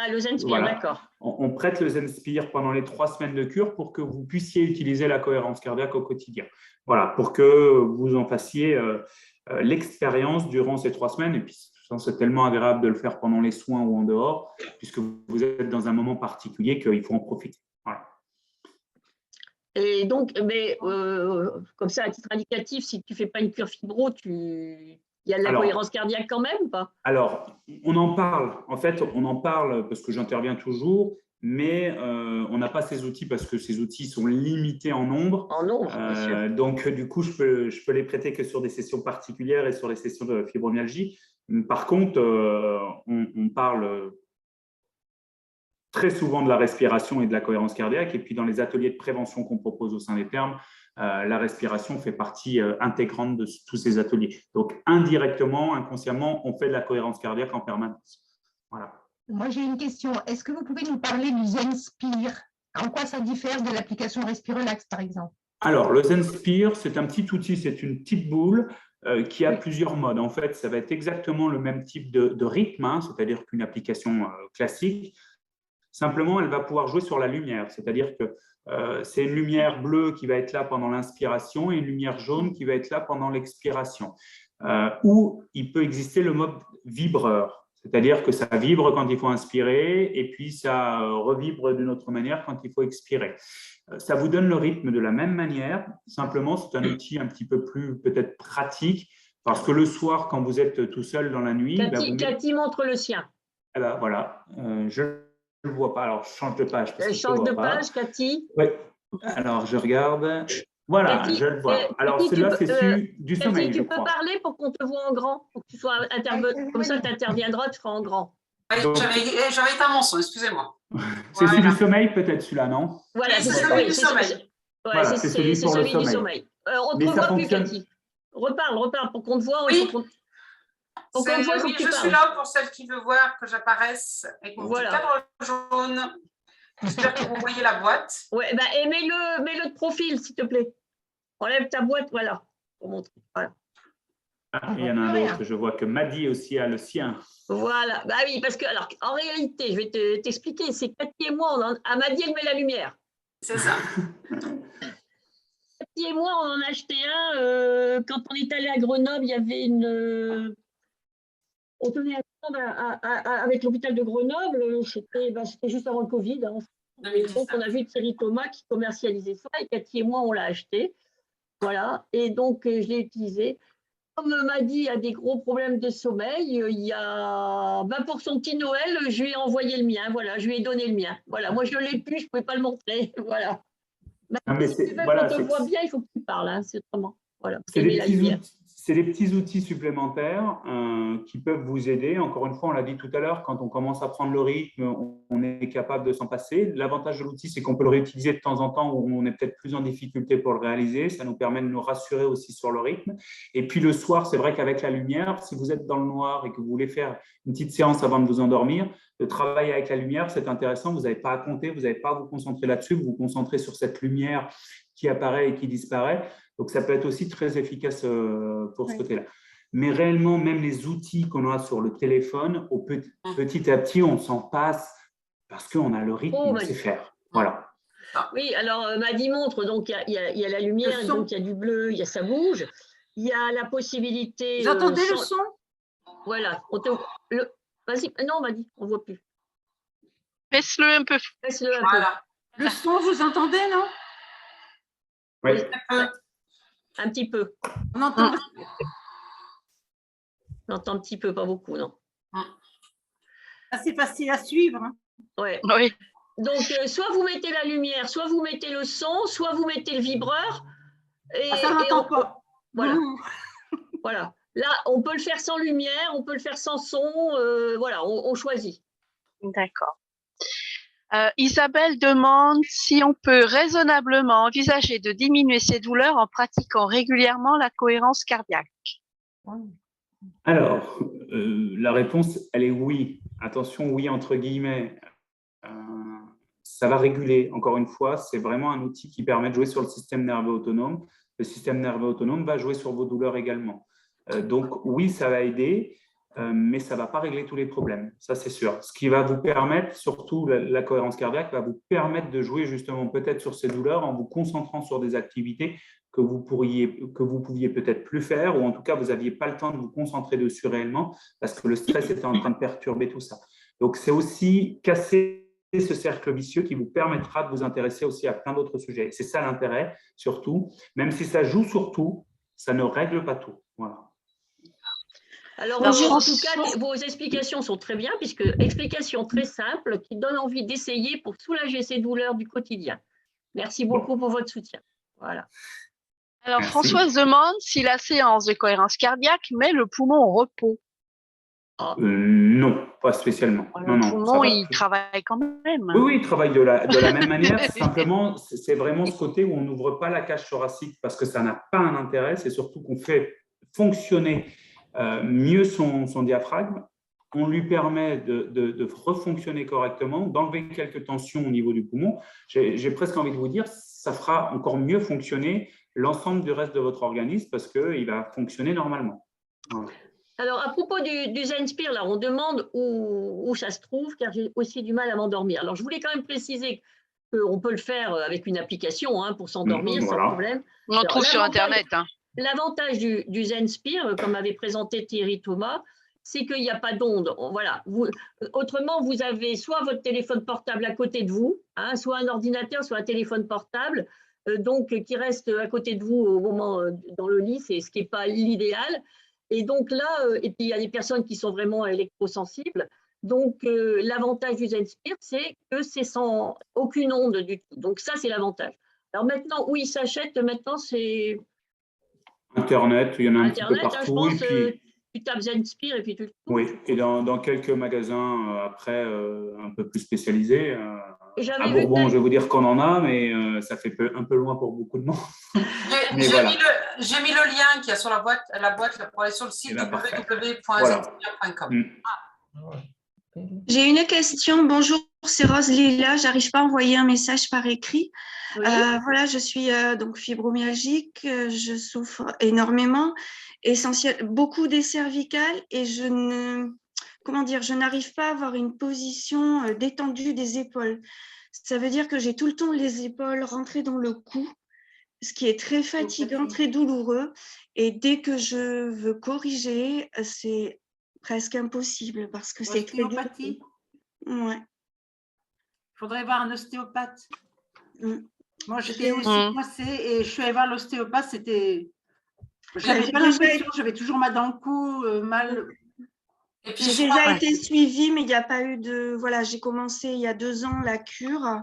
le Zenspire, voilà. D'accord. On prête le Zenspire pendant les 3 semaines de cure pour que vous puissiez utiliser la cohérence cardiaque au quotidien. Voilà, pour que vous en fassiez l'expérience durant ces 3 semaines. Et puis, c'est tellement agréable de le faire pendant les soins ou en dehors, puisque vous êtes dans un moment particulier qu'il faut en profiter. Voilà. Et donc, mais comme ça, à titre indicatif, si tu ne fais pas une cure fibro, il y a de la cohérence cardiaque quand même ou pas? Alors, on en parle. En fait, on en parle parce que j'interviens toujours, mais on n'a pas ces outils parce que ces outils sont limités en nombre. En nombre, bien sûr. Donc, du coup, je peux les prêter que sur des sessions particulières et sur les sessions de fibromyalgie. Par contre, on parle très souvent de la respiration et de la cohérence cardiaque. Et puis, dans les ateliers de prévention qu'on propose au sein des termes, la respiration fait partie intégrante de tous ces ateliers. Donc, indirectement, inconsciemment, on fait de la cohérence cardiaque en permanence. Voilà. Moi, j'ai une question. Est-ce que vous pouvez nous parler du Zenspire? En quoi ça diffère de l'application Respirelax, par exemple? Alors, le Zenspire, c'est un petit outil, c'est une petite boule qui a plusieurs modes. En fait, ça va être exactement le même type de rythme, hein, c'est-à-dire qu'une application classique. Simplement, elle va pouvoir jouer sur la lumière, c'est-à-dire que c'est une lumière bleue qui va être là pendant l'inspiration et une lumière jaune qui va être là pendant l'expiration. Ou il peut exister le mode vibreur, c'est-à-dire que ça vibre quand il faut inspirer et puis ça revibre d'une autre manière quand il faut expirer. Ça vous donne le rythme de la même manière, simplement c'est un outil un petit peu plus peut-être pratique parce que le soir, quand vous êtes tout seul dans la nuit… Cathy montre le sien. Eh ben, voilà, je ne le vois pas, alors je change de page. Change de page, Cathy. Oui, alors je regarde. Voilà, Cathy, je le vois. Alors Cathy, celui-là, c'est celui du Cathy, sommeil, tu je peux crois. parler pour qu'on te voit en grand, pour que tu sois comme ça, tu interviendras, tu seras en grand. Oui, j'avais éteint mon son, excusez-moi. C'est celui du sommeil, peut-être celui-là, non? Voilà, c'est celui du sommeil. Voilà, c'est celui pour le du sommeil. sommeil. On ne te voit plus, Cathy. Reparle pour qu'on te voit. Oui. Pour qu'on te voit, Oui, je suis là pour celle qui veut voir que j'apparaisse avec mon petit cadre jaune. J'espère que vous voyez la boîte. Ouais, bah, et mets-le de profil, s'il te plaît. Enlève ta boîte, voilà, pour montrer. Voilà. Ah, il y en a un autre, je vois que Maddy aussi a le sien. Voilà, bah oui, parce que, alors, en réalité, je vais t'expliquer, c'est Cathy et moi, Maddy, elle met la lumière. C'est ça. Cathy et moi, on en a acheté un, quand on est allé à Grenoble, il y avait on tenait un stand avec l'hôpital de Grenoble, c'était juste avant le Covid. Hein. Donc, on a vu Thierry Thomas qui commercialisait ça et Cathy et moi, on l'a acheté. Voilà, et donc je l'ai utilisé. Comme Maddy a des gros problèmes de sommeil, il y a pour son petit Noël, je lui ai envoyé le mien. Voilà, je lui ai donné le mien. Voilà, moi je ne l'ai plus, je ne pouvais pas le montrer. Voilà. Si tu veux qu'on te voit bien, il faut que tu parles, hein, c'est vraiment. Voilà. C'est des petits outils supplémentaires qui peuvent vous aider. Encore une fois, on l'a dit tout à l'heure, quand on commence à prendre le rythme, on est capable de s'en passer. L'avantage de l'outil, c'est qu'on peut le réutiliser de temps en temps où on est peut-être plus en difficulté pour le réaliser. Ça nous permet de nous rassurer aussi sur le rythme. Et puis le soir, c'est vrai qu'avec la lumière, si vous êtes dans le noir et que vous voulez faire une petite séance avant de vous endormir, de travailler avec la lumière, c'est intéressant. Vous n'avez pas à compter, vous n'avez pas à vous concentrer là-dessus. Vous vous concentrez sur cette lumière qui apparaît et qui disparaît. Donc, ça peut être aussi très efficace pour ce côté-là. Mais réellement, même les outils qu'on a sur le téléphone, petit à petit, on s'en passe parce qu'on a le rythme, on sait faire. Voilà. Oui, alors Maddy montre, donc il y a la lumière, donc il y a du bleu, ça bouge. Il y a la possibilité… Vous entendez le son? Voilà. Vas-y, non Maddy, on ne voit plus. Baisse-le un peu. Baisse-le un peu. Le son, vous entendez, non? Oui. Un petit peu. On entend. On entend un petit peu, pas beaucoup, non. C'est facile à suivre. Hein. Ouais. Oui. Donc, soit vous mettez la lumière, soit vous mettez le son, soit vous mettez le vibreur. Ça n'entend pas. Voilà. Voilà. Là, on peut le faire sans lumière, on peut le faire sans son. Voilà, on choisit. D'accord. Isabelle demande si on peut raisonnablement envisager de diminuer ses douleurs en pratiquant régulièrement la cohérence cardiaque. Alors, la réponse, elle est oui. Attention, oui, entre guillemets. Ça va réguler. Encore une fois, c'est vraiment un outil qui permet de jouer sur le système nerveux autonome. Le système nerveux autonome va jouer sur vos douleurs également. Donc, oui, ça va aider. Mais ça ne va pas régler tous les problèmes, ça c'est sûr. Ce qui va vous permettre, surtout la cohérence cardiaque, va vous permettre de jouer justement peut-être sur ces douleurs en vous concentrant sur des activités que vous pouviez peut-être plus faire, ou en tout cas vous n'aviez pas le temps de vous concentrer dessus réellement parce que le stress était en train de perturber tout ça. Donc c'est aussi casser ce cercle vicieux qui vous permettra de vous intéresser aussi à plein d'autres sujets. C'est ça l'intérêt, surtout, même si ça joue sur tout, ça ne règle pas tout. Voilà. Alors, Alors, en tout cas, vos explications sont très bien, puisque explications très simples qui donnent envie d'essayer pour soulager ces douleurs du quotidien. Merci beaucoup pour votre soutien. Voilà. Alors, Merci. Françoise demande si la séance de cohérence cardiaque met le poumon au repos. Non, pas spécialement. Le Non, poumon, ça va. il travaille quand même. Oui, il travaille de la même manière. Simplement, c'est vraiment ce côté où on n'ouvre pas la cage thoracique parce que ça n'a pas un intérêt. C'est surtout qu'on fait fonctionner mieux son diaphragme. On lui permet de refonctionner correctement, d'enlever quelques tensions au niveau du poumon. J'ai presque envie de vous dire, ça fera encore mieux fonctionner l'ensemble du reste de votre organisme parce qu'il va fonctionner normalement. Voilà. Alors, à propos du Zenspire, là, on demande où ça se trouve, car j'ai aussi du mal à m'endormir. Alors, je voulais quand même préciser qu'on peut le faire avec une application pour s'endormir sans problème. On le trouve sur Internet. L'avantage du Zenspire, comme avait présenté Thierry Thomas, c'est qu'il n'y a pas d'onde. Voilà. Autrement, vous avez soit votre téléphone portable à côté de vous, soit un ordinateur, soit un téléphone portable, donc qui reste à côté de vous au moment dans le lit, c'est ce qui n'est pas l'idéal. Et donc là, et puis il y a des personnes qui sont vraiment électrosensibles. Donc l'avantage du Zenspire, c'est que c'est sans aucune onde du tout. Donc ça, c'est l'avantage. Alors maintenant, où il s'achète, maintenant c'est Internet, il y en a un Internet, petit peu partout. je pense, et puis, tu tapes Zenspire et puis tu le trouves. oui, et dans quelques magasins après un peu plus spécialisés. À Bourbon, je vais vous dire qu'on en a, mais ça fait un peu loin pour beaucoup de monde. J'ai mis le lien qu'il y a sur la boîte là, pour aller sur le site www.zenspire.com. J'ai une question. Bonjour, c'est Rose Lila. J'arrive pas à envoyer un message par écrit. Oui. Voilà, je suis donc fibromyalgique. Je souffre énormément, beaucoup des cervicales et je n'arrive pas à avoir une position détendue des épaules. Ça veut dire que j'ai tout le temps les épaules rentrées dans le cou, ce qui est très fatigant, très douloureux. Et dès que je veux corriger, c'est presque impossible parce que c'est très dur. Ouais. Il faudrait voir un ostéopathe. Moi, j'étais aussi coincée et je suis allée voir l'ostéopathe. J'avais pas l'impression, j'avais toujours mal dans le cou, mal. J'ai déjà été suivie, mais il n'y a pas eu de… Voilà, j'ai commencé il y a 2 ans la cure.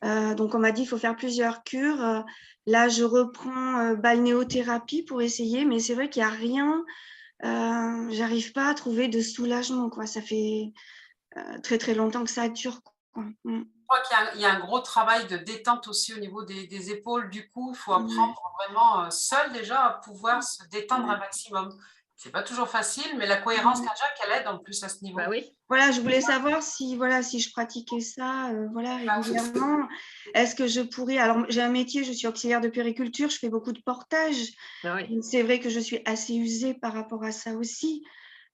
Donc, on m'a dit qu'il faut faire plusieurs cures. Là, je reprends balnéothérapie pour essayer, mais c'est vrai qu'il n'y a rien. J'arrive pas à trouver de soulagement, quoi. Ça fait très, très longtemps que ça dure, quoi. Je crois qu'il y a un gros travail de détente aussi au niveau des épaules. Du coup, il faut apprendre vraiment seul déjà à pouvoir se détendre un maximum. C'est pas toujours facile, mais la cohérence cardiaque, elle aide en plus à ce niveau. Bah oui. Voilà, je voulais savoir si je pratiquais ça régulièrement. Est-ce que je pourrais… Alors, j'ai un métier, je suis auxiliaire de puériculture, je fais beaucoup de portage. Ah oui. C'est vrai que je suis assez usée par rapport à ça aussi.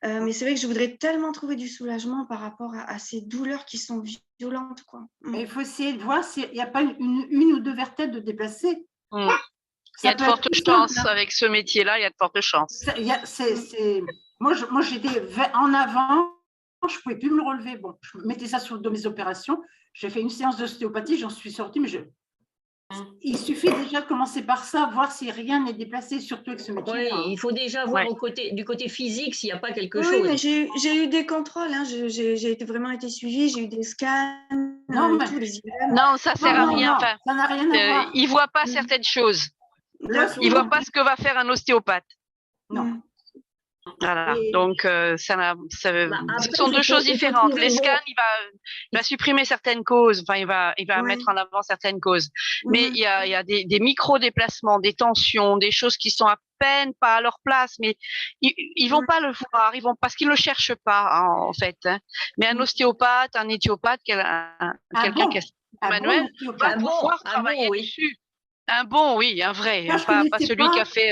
Mais c'est vrai que je voudrais tellement trouver du soulagement par rapport à ces douleurs qui sont violentes, quoi. Mais il faut essayer de voir s'il n'y a pas une ou deux vertèbres de déplacer. Il y a de fortes chances avec ce métier-là, il y a de fortes chances. Moi, j'étais en avant, je ne pouvais plus me relever. Bon, je mettais ça sur mes opérations. J'ai fait une séance d'ostéopathie, j'en suis sortie, mais il suffit déjà de commencer par ça, voir si rien n'est déplacé, surtout avec ce métier. Oui, il faut déjà voir du côté physique s'il n'y a pas quelque chose. Oui, mais j'ai eu des contrôles, j'ai vraiment été suivie, j'ai eu des scans. Non, ça ne sert à rien. Enfin, ça n'a rien à voir. Il ne voit pas certaines choses. Il ne voit pas ce que va faire un ostéopathe. Non. Voilà. Donc, ce sont deux choses différentes. Les scans, il va supprimer certaines causes, enfin, il va mettre en avant certaines causes. Mais il y a des micro-déplacements, des tensions, des choses qui sont à peine pas à leur place, mais ils vont pas le voir, parce qu'ils ne le cherchent pas, en fait. Mais un ostéopathe, un éthiopathe, quelqu'un qui a manuel, va pouvoir travailler dessus. Un bon, oui, un vrai, pas celui qui a fait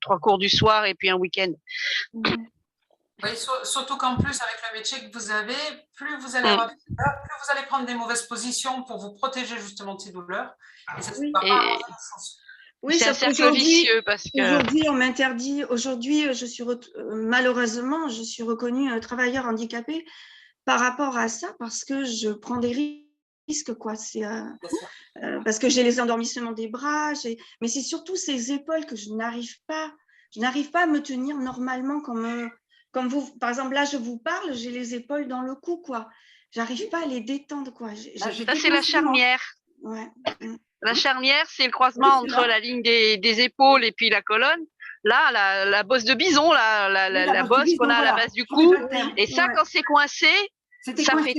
3 cours du soir et puis un week-end. Oui, surtout qu'en plus, avec le métier que vous avez, plus vous allez avoir de douleurs, plus vous allez prendre des mauvaises positions pour vous protéger justement de ces douleurs. Et ça ne va pas avoir de sens. Oui, c'est un cercle vicieux parce que… Aujourd'hui, on m'interdit. Aujourd'hui, malheureusement, je suis reconnue travailleur handicapé par rapport à ça parce que je prends des risques, quoi. Parce que j'ai les endormissements des bras, mais c'est surtout ces épaules que je n'arrive pas à me tenir normalement comme comme vous, par exemple, là, je vous parle, j'ai les épaules dans le cou, quoi. J'arrive pas à les détendre, quoi. Ça, c'est la charnière. Ouais. La charnière, c'est le croisement entre la ligne des épaules et puis la colonne. Là, la bosse de bison, la bosse qu'on a à la base du cou. Et ça, quand c'est coincé, ça fait.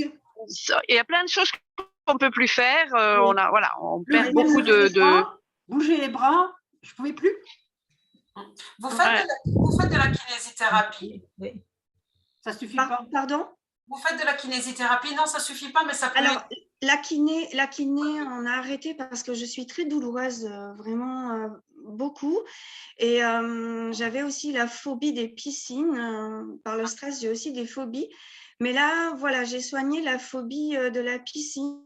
Il y a plein de choses qu'on ne peut plus faire. On perd beaucoup de. Bouger les bras, je ne pouvais plus. Vous faites de la kinésithérapie. Ça ne suffit pas. Pardon? Vous faites de la kinésithérapie? Non, ça ne suffit pas, mais ça peut. Alors, la kiné, on a arrêté parce que je suis très douloureuse, vraiment beaucoup. Et j'avais aussi la phobie des piscines. Par le stress, j'ai aussi des phobies. Mais là, voilà, j'ai soigné la phobie de la piscine.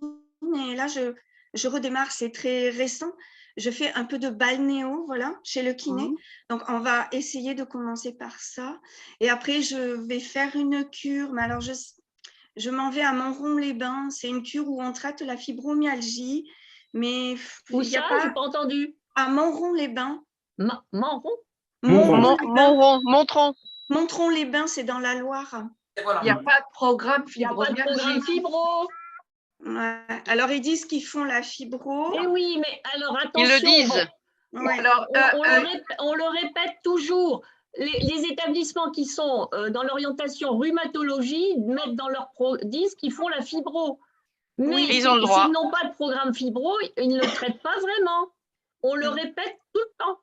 Et là, je redémarre, c'est très récent. Je fais un peu de balnéo, voilà, chez le kiné. Donc, on va essayer de commencer par ça. Et après, je vais faire une cure. Mais alors, je m'en vais à Montrond-les-Bains. C'est une cure où on traite la fibromyalgie. Mais où ça? Je n'ai pas entendu. À Montrond-les-Bains. Montrond. Montrond-les-Bains, c'est dans la Loire. Il n'y a pas de programme fibromyalgie. Il n'y a pas de programme fibro. Ouais. Alors, ils disent qu'ils font la fibro. Eh oui, mais alors attention. Ils le disent. Bon, ouais. Alors, on le répète toujours. Les établissements qui sont dans l'orientation rhumatologie mettent dans leur disent qu'ils font la fibro. Mais ils ont le droit. S'ils n'ont pas de programme fibro, ils ne le traitent pas vraiment. On le répète tout le temps.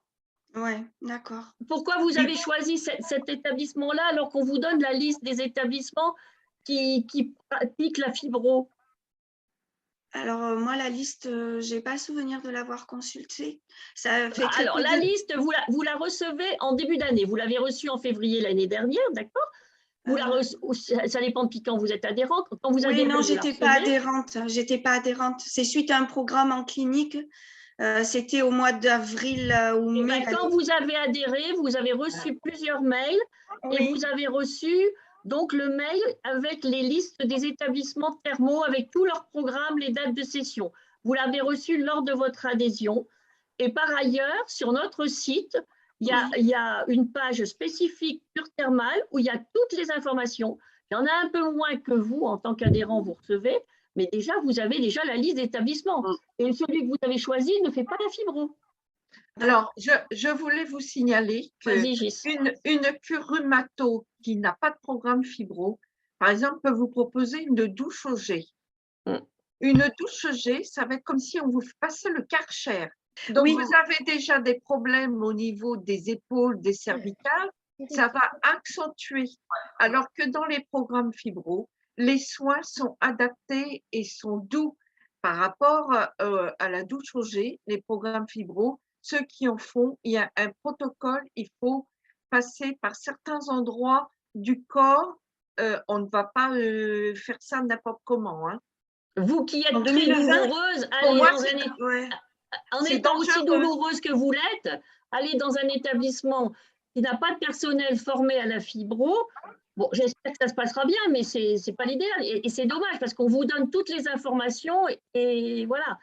Oui, d'accord. Pourquoi vous avez choisi cet établissement-là alors qu'on vous donne la liste des établissements qui pratiquent la fibro? Alors, moi, la liste, je n'ai pas souvenir de l'avoir consultée. Ça fait alors, la liste, vous la recevez en début d'année. Vous l'avez reçue en février l'année dernière, d'accord? Ça dépend depuis quand vous êtes adhérente. Quand vous oui, non, je n'étais pas adhérente. J'étais pas adhérente. C'est suite à un programme en clinique. C'était au mois d'avril ou mai. Quand vous avez adhéré, vous avez reçu plusieurs mails et vous avez reçu donc le mail avec les listes des établissements thermaux avec tous leurs programmes, les dates de session. Vous l'avez reçu lors de votre adhésion. Et par ailleurs, sur notre site, il y a une page spécifique cure thermale où il y a toutes les informations. Il y en a un peu moins que vous, en tant qu'adhérent, vous recevez, mais déjà, vous avez déjà la liste d'établissements. Et celui que vous avez choisi ne fait pas la fibro. Alors, je voulais vous signaler qu'une cure rhumato qui n'a pas de programme fibro, par exemple, peut vous proposer une douche au jet. Une douche au jet, ça va être comme si on vous passait le Karcher. Donc, vous avez déjà des problèmes au niveau des épaules, des cervicales, ça va accentuer. Alors que dans les programmes fibro, les soins sont adaptés et sont doux par rapport à la douche au jet, les programmes fibro. Ceux qui en font, il y a un protocole, il faut passer par certains endroits du corps. On ne va pas faire ça n'importe comment. Hein. Vous qui êtes très douloureuse, allez en étant aussi douloureuse que vous l'êtes, allez dans un établissement qui n'a pas de personnel formé à la fibro. Bon, j'espère que ça se passera bien, mais ce n'est pas l'idéal. Et c'est dommage parce qu'on vous donne toutes les informations et voilà.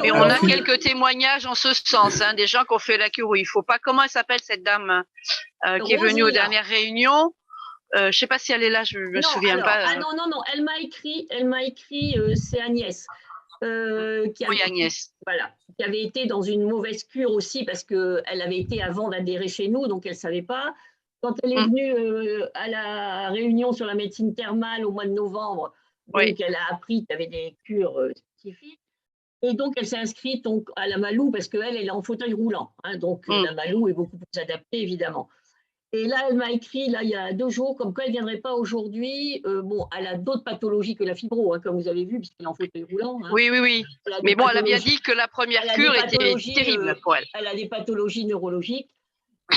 Et on a quelques témoignages en ce sens, hein, des gens qui ont fait la cure. Il ne faut pas. Comment elle s'appelle cette dame qui est venue aux dernières réunions? Je ne sais pas si elle est là, je ne me souviens pas. Ah non, elle m'a écrit, c'est Agnès. Agnès. Voilà, qui avait été dans une mauvaise cure aussi parce qu'elle avait été avant d'adhérer chez nous, donc elle ne savait pas. Quand elle est venue à la réunion sur la médecine thermale au mois de novembre, donc elle a appris qu'il y avait des cures spécifiques. Et donc, elle s'est inscrite à la Malou parce qu'elle est en fauteuil roulant. Hein, donc, la Malou est beaucoup plus adaptée, évidemment. Et là, elle m'a écrit, là, il y a 2 jours, comme quoi elle ne viendrait pas aujourd'hui. Bon, elle a d'autres pathologies que la fibro, hein, comme vous avez vu, puisqu'elle est en fauteuil roulant. Hein. Oui. Mais bon, elle a bien dit que la première cure était terrible pour elle. Elle a des pathologies neurologiques.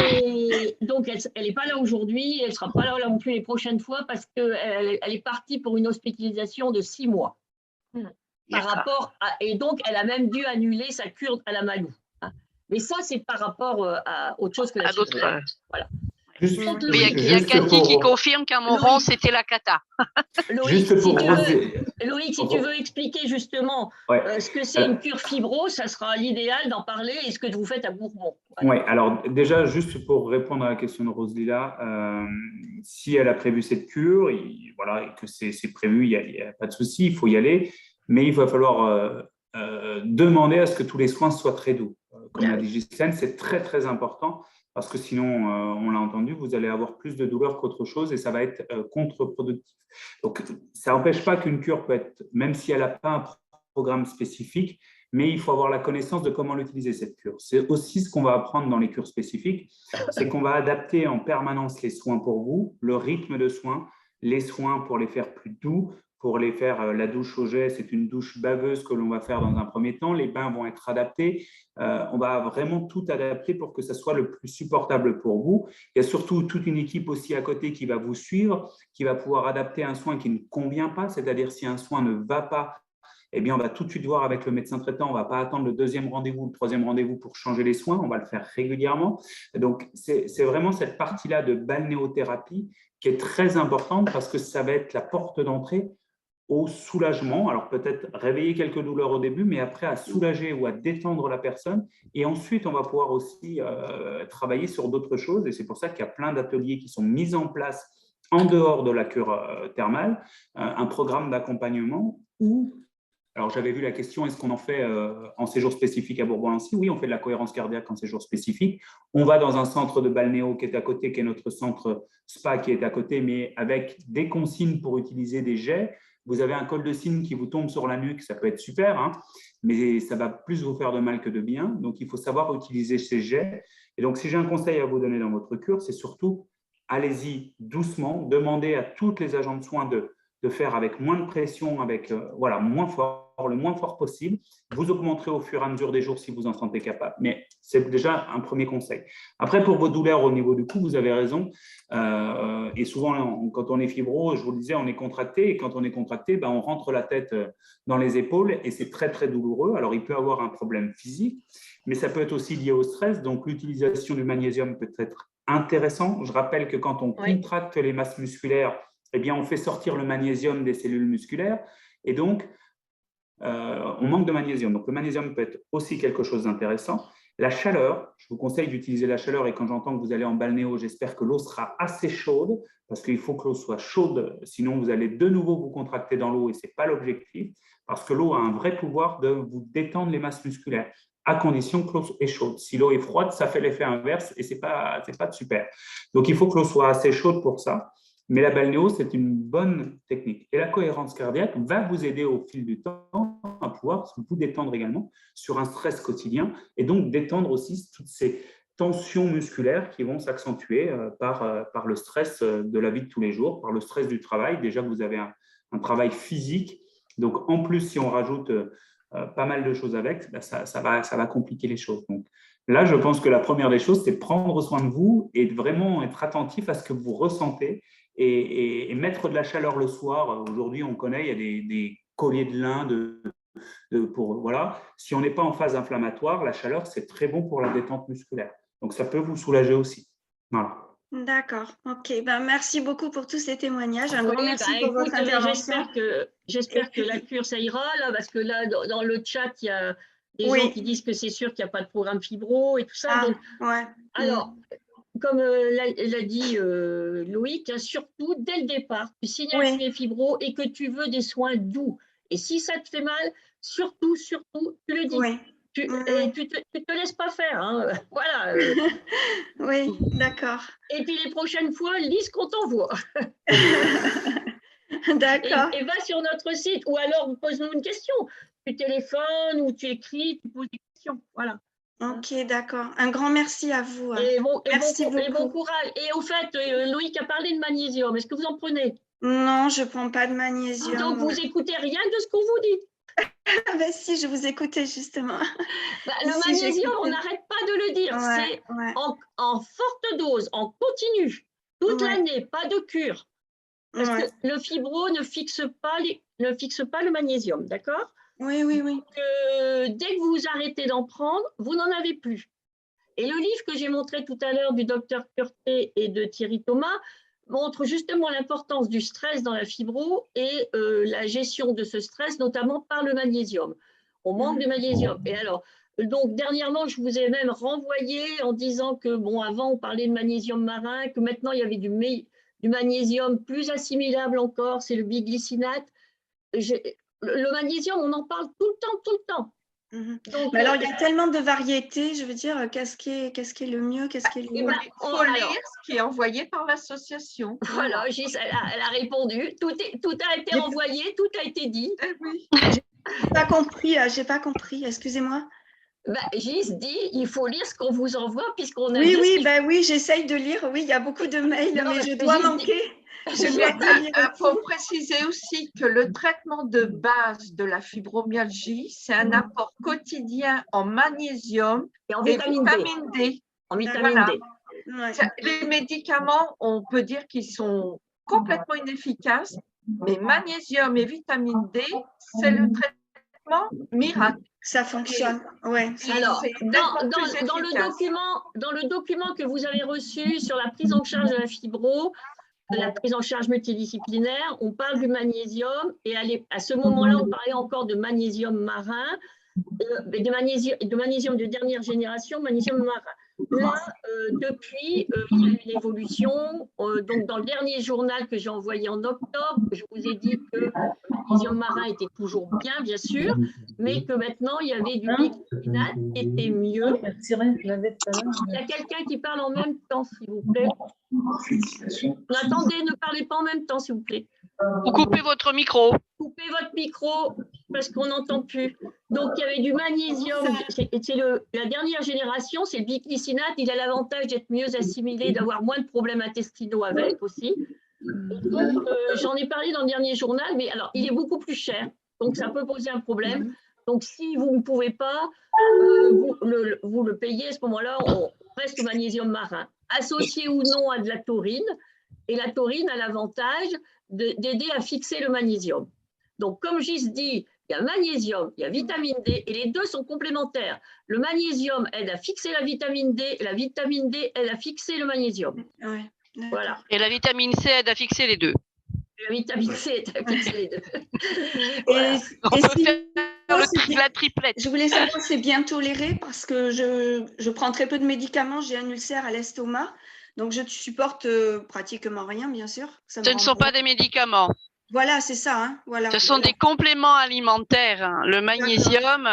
Et donc, elle n'est pas là aujourd'hui. Elle ne sera pas là non plus les prochaines fois parce qu'elle est partie pour une hospitalisation de 6 mois. Par rapport et donc, elle a même dû annuler sa cure à la Malou. Hein. Mais ça, c'est par rapport à autre chose que la fibro. Voilà. Mais il y a Cathy qui confirme qu'à Montron, c'était la cata. Loïc, si tu veux expliquer justement ce que c'est une cure fibro, ça sera l'idéal d'en parler et ce que vous faites à Bourbon. Oui, alors déjà, juste pour répondre à la question de Roselila, si elle a prévu cette cure, voilà, et que c'est prévu, il n'y a pas de souci, il faut y aller, mais il va falloir demander à ce que tous les soins soient très doux. Comme l'a dit Ghislaine, c'est très, très important. Parce que sinon, on l'a entendu, vous allez avoir plus de douleur qu'autre chose et ça va être contre-productif. Donc, ça n'empêche pas qu'une cure peut être, même si elle n'a pas un programme spécifique, mais il faut avoir la connaissance de comment l'utiliser, cette cure. C'est aussi ce qu'on va apprendre dans les cures spécifiques, c'est qu'on va adapter en permanence les soins pour vous, le rythme de soins, les soins pour les faire plus doux, pour les faire, la douche au jet, c'est une douche baveuse que l'on va faire dans un premier temps. Les bains vont être adaptés. On va vraiment tout adapter pour que ça soit le plus supportable pour vous. Il y a surtout toute une équipe aussi à côté qui va vous suivre, qui va pouvoir adapter un soin qui ne convient pas, c'est-à-dire si un soin ne va pas, eh bien, on va tout de suite voir avec le médecin traitant. On ne va pas attendre le deuxième rendez-vous, le troisième rendez-vous pour changer les soins. On va le faire régulièrement. Donc, c'est vraiment cette partie-là de balnéothérapie qui est très importante parce que ça va être la porte d'entrée au soulagement. Alors peut-être réveiller quelques douleurs au début, mais après à soulager ou à détendre la personne. Et ensuite, on va pouvoir aussi travailler sur d'autres choses. Et c'est pour ça qu'il y a plein d'ateliers qui sont mis en place en dehors de la cure thermale, un programme d'accompagnement où, alors j'avais vu la question, est-ce qu'on en fait en séjour spécifique à Bourbon-Lancy? Oui, on fait de la cohérence cardiaque en séjour spécifique. On va dans un centre de balnéo qui est à côté, qui est notre centre spa qui est à côté, mais avec des consignes pour utiliser des jets. Vous avez un col de cygne qui vous tombe sur la nuque, ça peut être super, hein, mais ça va plus vous faire de mal que de bien. Donc, il faut savoir utiliser ces jets. Et donc, si j'ai un conseil à vous donner dans votre cure, c'est surtout, allez-y doucement, demandez à toutes les agents de soins de faire avec moins de pression, avec moins fort, le moins fort possible. Vous augmenterez au fur et à mesure des jours si vous en sentez capable. Mais c'est déjà un premier conseil. Après, pour vos douleurs au niveau du cou, vous avez raison. Et souvent, quand on est fibro, je vous le disais, on est contracté. Et quand on est contracté, on rentre la tête dans les épaules et c'est très, très douloureux. Alors, il peut y avoir un problème physique, mais ça peut être aussi lié au stress. Donc, l'utilisation du magnésium peut être intéressant. Je rappelle que quand on contracte les masses musculaires, eh bien, on fait sortir le magnésium des cellules musculaires et donc, on manque de magnésium. Donc, le magnésium peut être aussi quelque chose d'intéressant. La chaleur, je vous conseille d'utiliser la chaleur et quand j'entends que vous allez en balnéo, j'espère que l'eau sera assez chaude parce qu'il faut que l'eau soit chaude, sinon vous allez de nouveau vous contracter dans l'eau et ce n'est pas l'objectif parce que l'eau a un vrai pouvoir de vous détendre les masses musculaires à condition que l'eau est chaude. Si l'eau est froide, ça fait l'effet inverse et ce n'est pas super. Donc, il faut que l'eau soit assez chaude pour ça. Mais la balnéo, c'est une bonne technique. Et la cohérence cardiaque va vous aider au fil du temps à pouvoir vous détendre également sur un stress quotidien et donc détendre aussi toutes ces tensions musculaires qui vont s'accentuer par le stress de la vie de tous les jours, par le stress du travail. Déjà que vous avez un travail physique. Donc, en plus, si on rajoute pas mal de choses avec, ça va compliquer les choses. Donc, là, je pense que la première des choses, c'est prendre soin de vous et vraiment être attentif à ce que vous ressentez et mettre de la chaleur le soir. Aujourd'hui, on connaît, il y a des colliers de lin voilà. Si on n'est pas en phase inflammatoire, la chaleur, c'est très bon pour la détente musculaire. Donc, ça peut vous soulager aussi. Voilà. D'accord, ok. Merci beaucoup pour tous ces témoignages. Un grand merci pour votre intervention. J'espère que la cure, ça ira, là, parce que là, dans le chat, il y a des gens qui disent que c'est sûr qu'il n'y a pas de programme fibro et tout ça. Donc, alors, comme l'a dit Loïc, surtout dès le départ, tu signales que tu es fibro et que tu veux des soins doux. Et si ça te fait mal, surtout, tu le dis. Tu te laisses pas faire. Hein. Voilà. Oui, d'accord. Et puis les prochaines fois, lis ce qu'on t'envoie. D'accord. Et va sur notre site ou alors pose-nous une question. Tu téléphones ou tu écris, tu poses des questions. Voilà. Ok, d'accord. Un grand merci à vous. Merci beaucoup. Et bon courage. Et au fait, Loïc a parlé de magnésium. Est-ce que vous en prenez? Non, je ne prends pas de magnésium. Donc, vous n'écoutez rien de ce qu'on vous dit? Si, je vous écoutais justement. Le magnésium, on n'arrête pas de le dire. C'est en forte dose, en continu, toute l'année, pas de cure. Parce que le fibro ne fixe pas le magnésium, d'accord? Oui. Donc, dès que vous arrêtez d'en prendre, vous n'en avez plus. Et le livre que j'ai montré tout à l'heure du docteur Curté et de Thierry Thomas montre justement l'importance du stress dans la fibro et la gestion de ce stress, notamment par le magnésium. On manque de magnésium. Et alors, donc, dernièrement, je vous ai même renvoyé en disant que, bon, avant, on parlait de magnésium marin, que maintenant, il y avait du magnésium plus assimilable encore, c'est le biglycinate. Le magnésium, on en parle tout le temps. Donc, mais alors, il y a tellement de variétés, je veux dire, qu'est-ce qui est le mieux, qu'est-ce qui est le mieux. Il faut lire ce qui est envoyé par l'association. Voilà, Gis, elle a répondu. Tout a été envoyé, tout a été dit. Oui. J'ai pas compris, excusez-moi. Gis dit, il faut lire ce qu'on vous envoie puisqu'on a... Oui, j'essaye de lire. Oui, il y a beaucoup de mails, mais je dois manquer. Il faut préciser aussi que le traitement de base de la fibromyalgie, c'est un apport quotidien en magnésium et en vitamine D. En vitamine D. Ouais. Les médicaments, on peut dire qu'ils sont complètement inefficaces, mais magnésium et vitamine D, c'est le traitement miracle. Ça fonctionne. Ouais. Alors, dans le document que vous avez reçu sur la prise en charge de la fibro, la prise en charge multidisciplinaire, on parle du magnésium et à ce moment-là, on parlait encore de magnésium marin, de magnésium de dernière génération, magnésium marin. Là, depuis, il y a eu une évolution. Donc, dans le dernier journal que j'ai envoyé en octobre, je vous ai dit que le magnésium marin était toujours bien sûr, mais que maintenant, il y avait du biglycinate qui était mieux. Il y a quelqu'un qui parle en même temps, s'il vous plaît. Attendez, ne parlez pas en même temps, s'il vous plaît. Vous coupez votre micro. Coupez votre micro parce qu'on n'entend plus. Donc, il y avait du magnésium. C'est la dernière génération, c'est le biglycinate. Il a l'avantage d'être mieux assimilé, d'avoir moins de problèmes intestinaux avec aussi. Donc, j'en ai parlé dans le dernier journal, mais alors, il est beaucoup plus cher. Donc, ça peut poser un problème. Donc, si vous ne pouvez pas, vous le payez. À ce moment-là, on reste au magnésium marin, associé ou non à de la taurine. Et la taurine a l'avantage d'aider à fixer le magnésium. Donc, comme Gis dit, il y a magnésium, il y a vitamine D, et les deux sont complémentaires. Le magnésium aide à fixer la vitamine D, et la vitamine D aide à fixer le magnésium. Ouais, voilà. Et la vitamine C aide à fixer les deux. La vitamine C aide à fixer les deux. Voilà. On peut faire la triplette. Je voulais savoir si c'est bien toléré parce que je prends très peu de médicaments, j'ai un ulcère à l'estomac. Donc, je supporte pratiquement rien, bien sûr. Ce ne sont pas des médicaments. Voilà, c'est ça. Hein, voilà. Ce sont des compléments alimentaires. Hein. Le magnésium,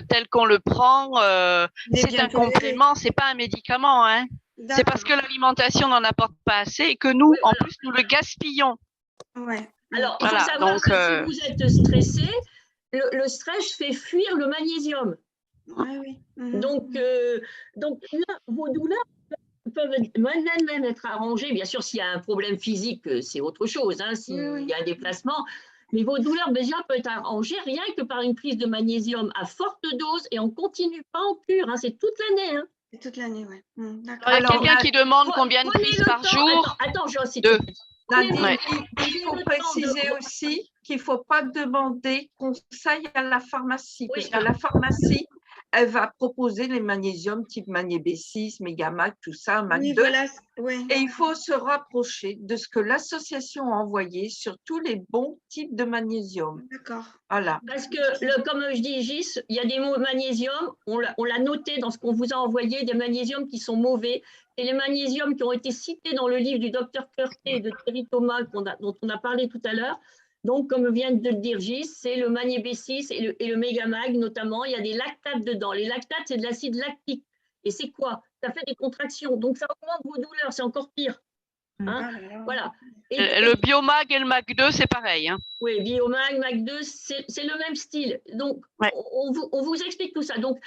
tel qu'on le prend, c'est un complément, c'est pas un médicament. Hein. C'est parce que l'alimentation n'en apporte pas assez et que nous, en plus, nous le gaspillons. Ouais. Alors, il faut savoir que si vous êtes stressé, le stress fait fuir le magnésium. Oui. Donc là, vos douleurs peuvent même être arrangées. Bien sûr, s'il y a un problème physique, c'est autre chose, hein, s'il y a un déplacement. Mais vos douleurs déjà peuvent être arrangées rien que par une prise de magnésium à forte dose et on ne continue pas en cure. Hein, c'est toute l'année. Hein. C'est toute l'année, oui. Il y a quelqu'un qui demande combien de prises par jour. Attends, je cite. Il faut préciser aussi qu'il ne faut pas demander conseil à la pharmacie, parce qu'à la pharmacie, elle va proposer les magnésiums type Magné B6, Megamac, tout ça, Mac 2. Voilà, et il faut se rapprocher de ce que l'association a envoyé sur tous les bons types de magnésium. D'accord. Voilà. Parce que, comme je dis, Gis, il y a des mots magnésium, on l'a noté dans ce qu'on vous a envoyé, des magnésiums qui sont mauvais. Et les magnésiums qui ont été cités dans le livre du docteur Curté et de Thierry Thomas, dont on a parlé tout à l'heure. Donc, comme vient de le dire Gis, c'est le Magné B6 et le Megamag notamment. Il y a des lactates dedans. Les lactates, c'est de l'acide lactique. Et c'est quoi? Ça fait des contractions. Donc, ça augmente vos douleurs. C'est encore pire. Hein, voilà. Et le Biomag et le Mag 2, c'est pareil. Hein. Oui, Biomag, Mag 2, c'est le même style. Donc, on vous explique tout ça. Donc,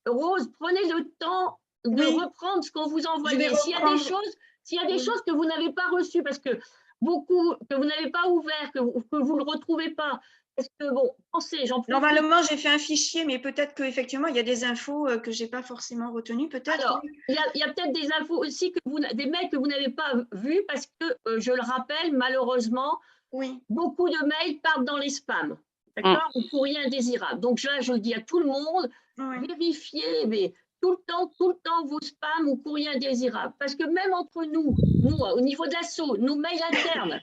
Rose, prenez le temps de reprendre ce qu'on vous a envoyé. S'il y a des choses que vous n'avez pas reçues, parce que beaucoup que vous n'avez pas ouvert, que vous ne le retrouvez pas. Est-ce que, bon, pensez, j'en profite. Normalement, j'ai fait un fichier, mais peut-être qu'effectivement, il y a des infos que je n'ai pas forcément retenues, peut-être. Alors, il y a peut-être des infos aussi, des mails que vous n'avez pas vus, parce que, je le rappelle, malheureusement, beaucoup de mails partent dans les spams. D'accord, ou courrier indésirable. Donc là, je le dis à tout le monde, vérifiez, mais tout le temps vos spams ou courriers indésirables. Parce que même entre nous, au niveau de l'assaut, nos mails internes,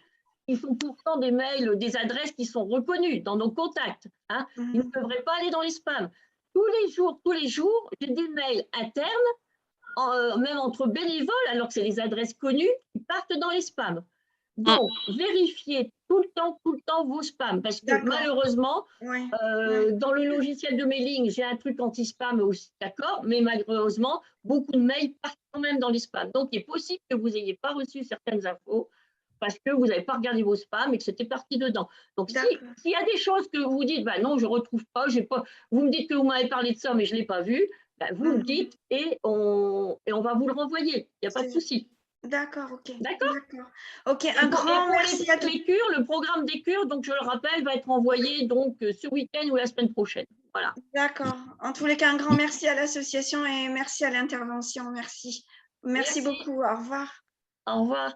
ils sont pourtant des mails, des adresses qui sont reconnues dans nos contacts. Hein. Ils ne devraient pas aller dans les spams. Tous les jours, j'ai des mails internes, même entre bénévoles, alors que c'est des adresses connues, qui partent dans les spams. Donc, vérifiez tout le temps vos spams, parce que malheureusement, dans le logiciel de mailing, j'ai un truc anti-spam aussi, d'accord, mais malheureusement, beaucoup de mails partent quand même dans les spams. Donc, il est possible que vous n'ayez pas reçu certaines infos parce que vous n'avez pas regardé vos spams et que c'était parti dedans. Donc, s'il y a des choses que vous dites, bah non, je ne retrouve pas, vous me dites que vous m'avez parlé de ça, mais je ne l'ai pas vu, bah, vous me dites et on va vous le renvoyer. Il n'y a pas de souci. D'accord, ok. D'accord. Ok, un grand merci à tous. Les cures, le programme des cures, donc je le rappelle, va être envoyé donc ce week-end ou la semaine prochaine. Voilà. D'accord. En tous les cas, un grand merci à l'association et merci à l'intervention. Merci beaucoup. Au revoir. Au revoir.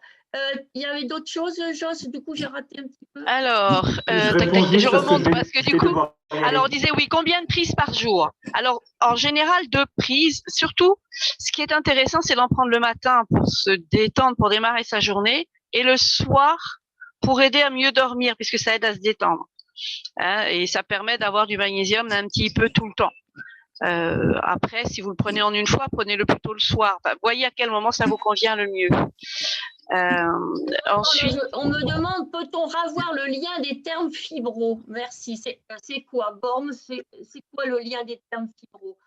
Il y avait d'autres choses, Joss, du coup j'ai raté un petit peu. Alors, je remonte parce que du coup, alors on disait oui, combien de prises par jour? Alors, en général, 2 prises. Surtout, ce qui est intéressant, c'est d'en prendre le matin pour se détendre, pour démarrer sa journée, et le soir pour aider à mieux dormir, puisque ça aide à se détendre. Hein, et ça permet d'avoir du magnésium un petit peu tout le temps. Après, si vous le prenez en une fois, prenez-le plutôt le soir. Enfin, voyez à quel moment ça vous convient le mieux. Ensuite, on me demande, peut-on revoir le lien des termes fibro? Merci. C'est quoi, Borm? C'est quoi le lien des termes fibro?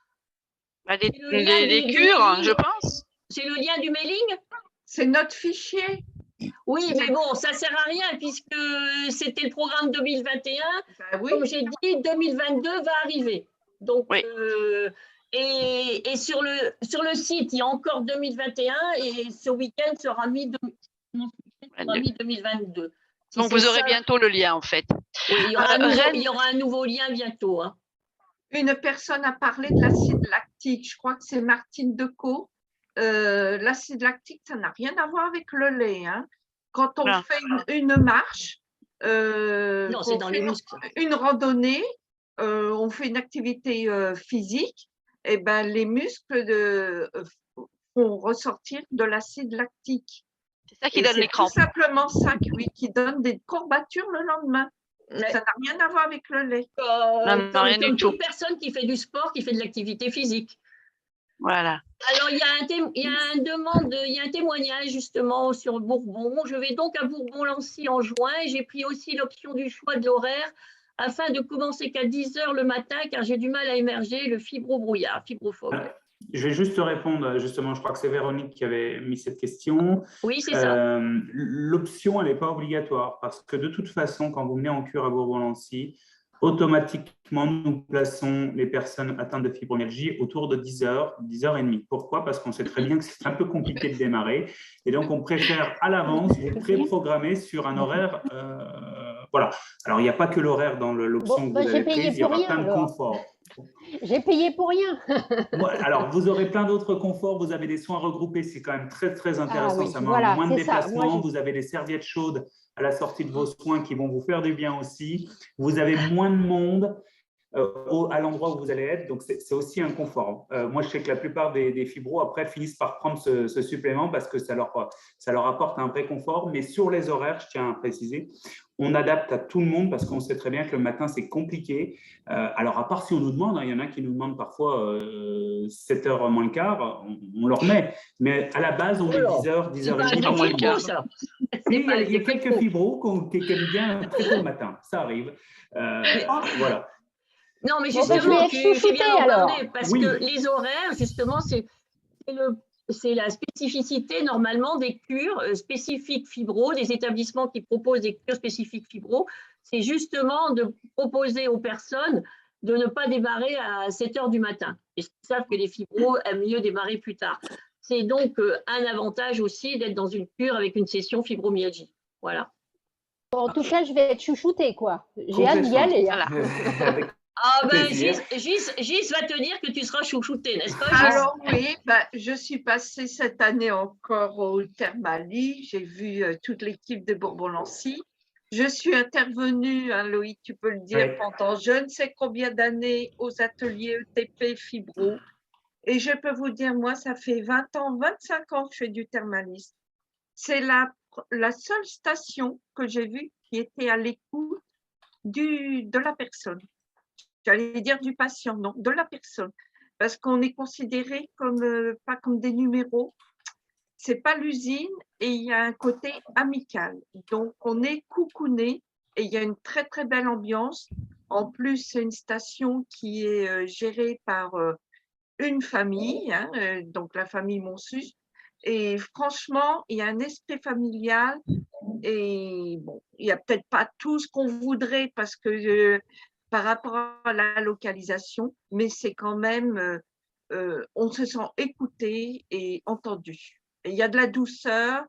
Les cures, je pense. C'est le lien du mailing? C'est notre fichier. Oui, mais bon, ça ne sert à rien puisque c'était le programme 2021. Oui. Comme j'ai dit, 2022 va arriver. Donc, oui. Et sur le site, il y a encore 2021 et ce week-end sera mis 2022. Donc, vous aurez bientôt le lien, en fait. Oui, il y aura un nouveau lien bientôt. Hein. Une personne a parlé de l'acide lactique. Je crois que c'est Martine Decaux. L'acide lactique, ça n'a rien à voir avec le lait. Hein. Quand on fait une marche, non, c'est dans les muscles. Une randonnée, on fait une activité physique, et ben, les muscles font ressortir de l'acide lactique. C'est ça qui donne les crampes. C'est tout simplement ça, oui, qui donne des courbatures le lendemain. Ça n'a rien à voir avec le lait. Non, rien du tout. Toute personne qui fait du sport, qui fait de l'activité physique. Voilà. Alors, il y a un témoignage justement sur Bourbon. Je vais donc à Bourbon-Lancy en juin et j'ai pris aussi l'option du choix de l'horaire afin de commencer qu'à 10h le matin car j'ai du mal à émerger le fibrobrouillard, fibrophobe. Je vais juste te répondre, justement, je crois que c'est Véronique qui avait mis cette question. Oui, c'est ça. L'option, elle n'est pas obligatoire parce que de toute façon, quand vous venez en cure à Bourbon-Lancy, automatiquement, nous plaçons les personnes atteintes de fibromyalgie autour de 10h, 10h30. Pourquoi? Parce qu'on sait très bien que c'est un peu compliqué de démarrer. Et donc, on préfère à l'avance vous pré-programmer sur un horaire. Voilà. Alors, il n'y a pas que l'horaire dans l'option que vous avez prise, il y aura plein de conforts. J'ai payé pour rien. Alors, vous aurez plein d'autres conforts. Vous avez des soins regroupés, c'est quand même très, très intéressant. Oui, ça demande moins de déplacements. Vous avez des serviettes chaudes à la sortie de vos soins qui vont vous faire du bien aussi. Vous avez moins de monde à l'endroit où vous allez être. Donc, c'est aussi un confort. Moi, je sais que la plupart des fibros, après, finissent par prendre ce supplément parce que ça leur apporte un vrai confort. Mais sur les horaires, je tiens à préciser, on adapte à tout le monde parce qu'on sait très bien que le matin, c'est compliqué. Alors, à part si on nous demande, il y en a qui nous demandent parfois 7h moins le quart, on leur met. Mais à la base, on met 10h, 10h30 moins le quart. Il y a quelques fibros qui aiment bien très tôt le matin. Ça arrive. Voilà. Non, mais justement, tu fais bien en parler parce oui. que les horaires, justement, c'est la spécificité normalement des cures spécifiques fibro, des établissements qui proposent des cures spécifiques fibro. C'est justement de proposer aux personnes de ne pas démarrer à 7h du matin. Ils savent que les fibros aiment mieux démarrer plus tard. C'est donc un avantage aussi d'être dans une cure avec une session fibromyalgie. Voilà. En tout cas, je vais être chouchoutée, quoi. J'ai hâte d'y aller. Voilà. Ah ben, Gis va te dire que tu seras chouchoutée, n'est-ce pas, Gis? Alors oui, je suis passée cette année encore au Thermali. J'ai vu toute l'équipe de Bourbon-Lancy. Je suis intervenue, hein, Loïc, tu peux le dire, pendant je ne sais combien d'années aux ateliers ETP Fibro. Et je peux vous dire, moi, ça fait 20 ans, 25 ans que je fais du thermalisme. C'est la seule station que j'ai vue qui était à l'écoute de la personne. J'allais dire du patient, non, de la personne. Parce qu'on est considéré comme, pas comme des numéros. C'est pas l'usine et il y a un côté amical. Donc, on est coucouné et il y a une très, très belle ambiance. En plus, c'est une station qui est gérée par une famille, hein, donc la famille Monsus. Et franchement, il y a un esprit familial et bon, il n'y a peut-être pas tout ce qu'on voudrait parce que par rapport à la localisation, mais c'est quand même, on se sent écouté et entendu. Et il y a de la douceur,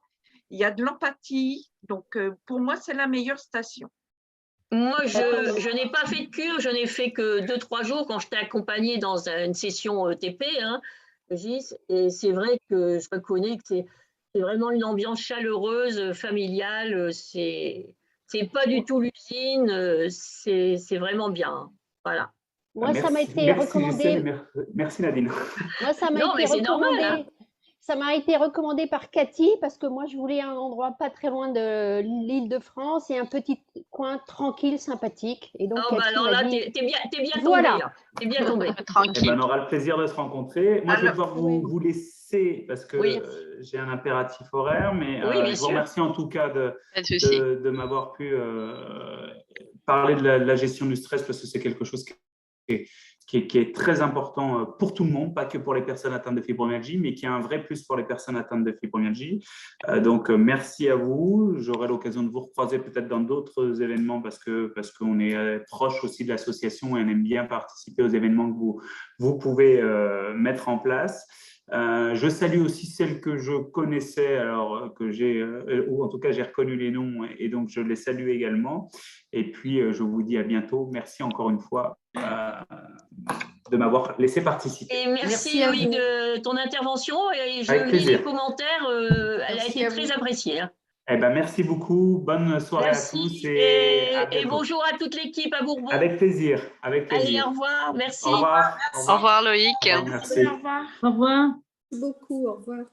il y a de l'empathie, donc pour moi, c'est la meilleure station. Moi, je n'ai pas fait de cure, je n'ai fait que 2-3 jours quand je t'ai accompagnée dans une session TP, hein, Gis, et c'est vrai que je reconnais que c'est vraiment une ambiance chaleureuse, familiale, c'est pas du tout l'usine, c'est vraiment bien, hein, voilà. Moi, ça m'a été recommandé. Merci Nadine. Moi, ça m'a Non, mais été c'est normal, hein. recommandé. Ça m'a été recommandé par Cathy parce que moi, je voulais un endroit pas très loin de l'Île-de-France et un petit coin tranquille, sympathique. Et donc, Ah bah Cathy alors m'a là, dit, t'es bien tombé, voilà. là. T'es bien tombé. Eh ben, on aura le plaisir de se rencontrer. Moi, je vais devoir vous laisser parce que Oui. j'ai un impératif horaire, mais Oui, bien je vous sûr. remercie en tout cas Pas de souci. de m'avoir pu parler de la gestion du stress parce que c'est quelque chose qui est très important pour tout le monde, pas que pour les personnes atteintes de fibromyalgie, mais qui a un vrai plus pour les personnes atteintes de fibromyalgie. Donc, merci à vous. J'aurai l'occasion de vous recroiser peut-être dans d'autres événements parce qu'on est proche aussi de l'association et on aime bien participer aux événements que vous pouvez mettre en place. Je salue aussi celles que je connaissais, alors que ou en tout cas j'ai reconnu les noms et donc je les salue également. Et puis je vous dis à bientôt. Merci encore une fois de m'avoir laissé participer. Et merci Loïc de ton intervention et je lis les commentaires, elle a été très appréciée. Hein. Eh ben, merci beaucoup, bonne soirée à tous et bonjour à toute l'équipe à Bourbon. Avec plaisir, avec plaisir. Allez, au revoir, merci. Au revoir. Au revoir Loïc. Merci. Au revoir. Au revoir. Beaucoup, au revoir.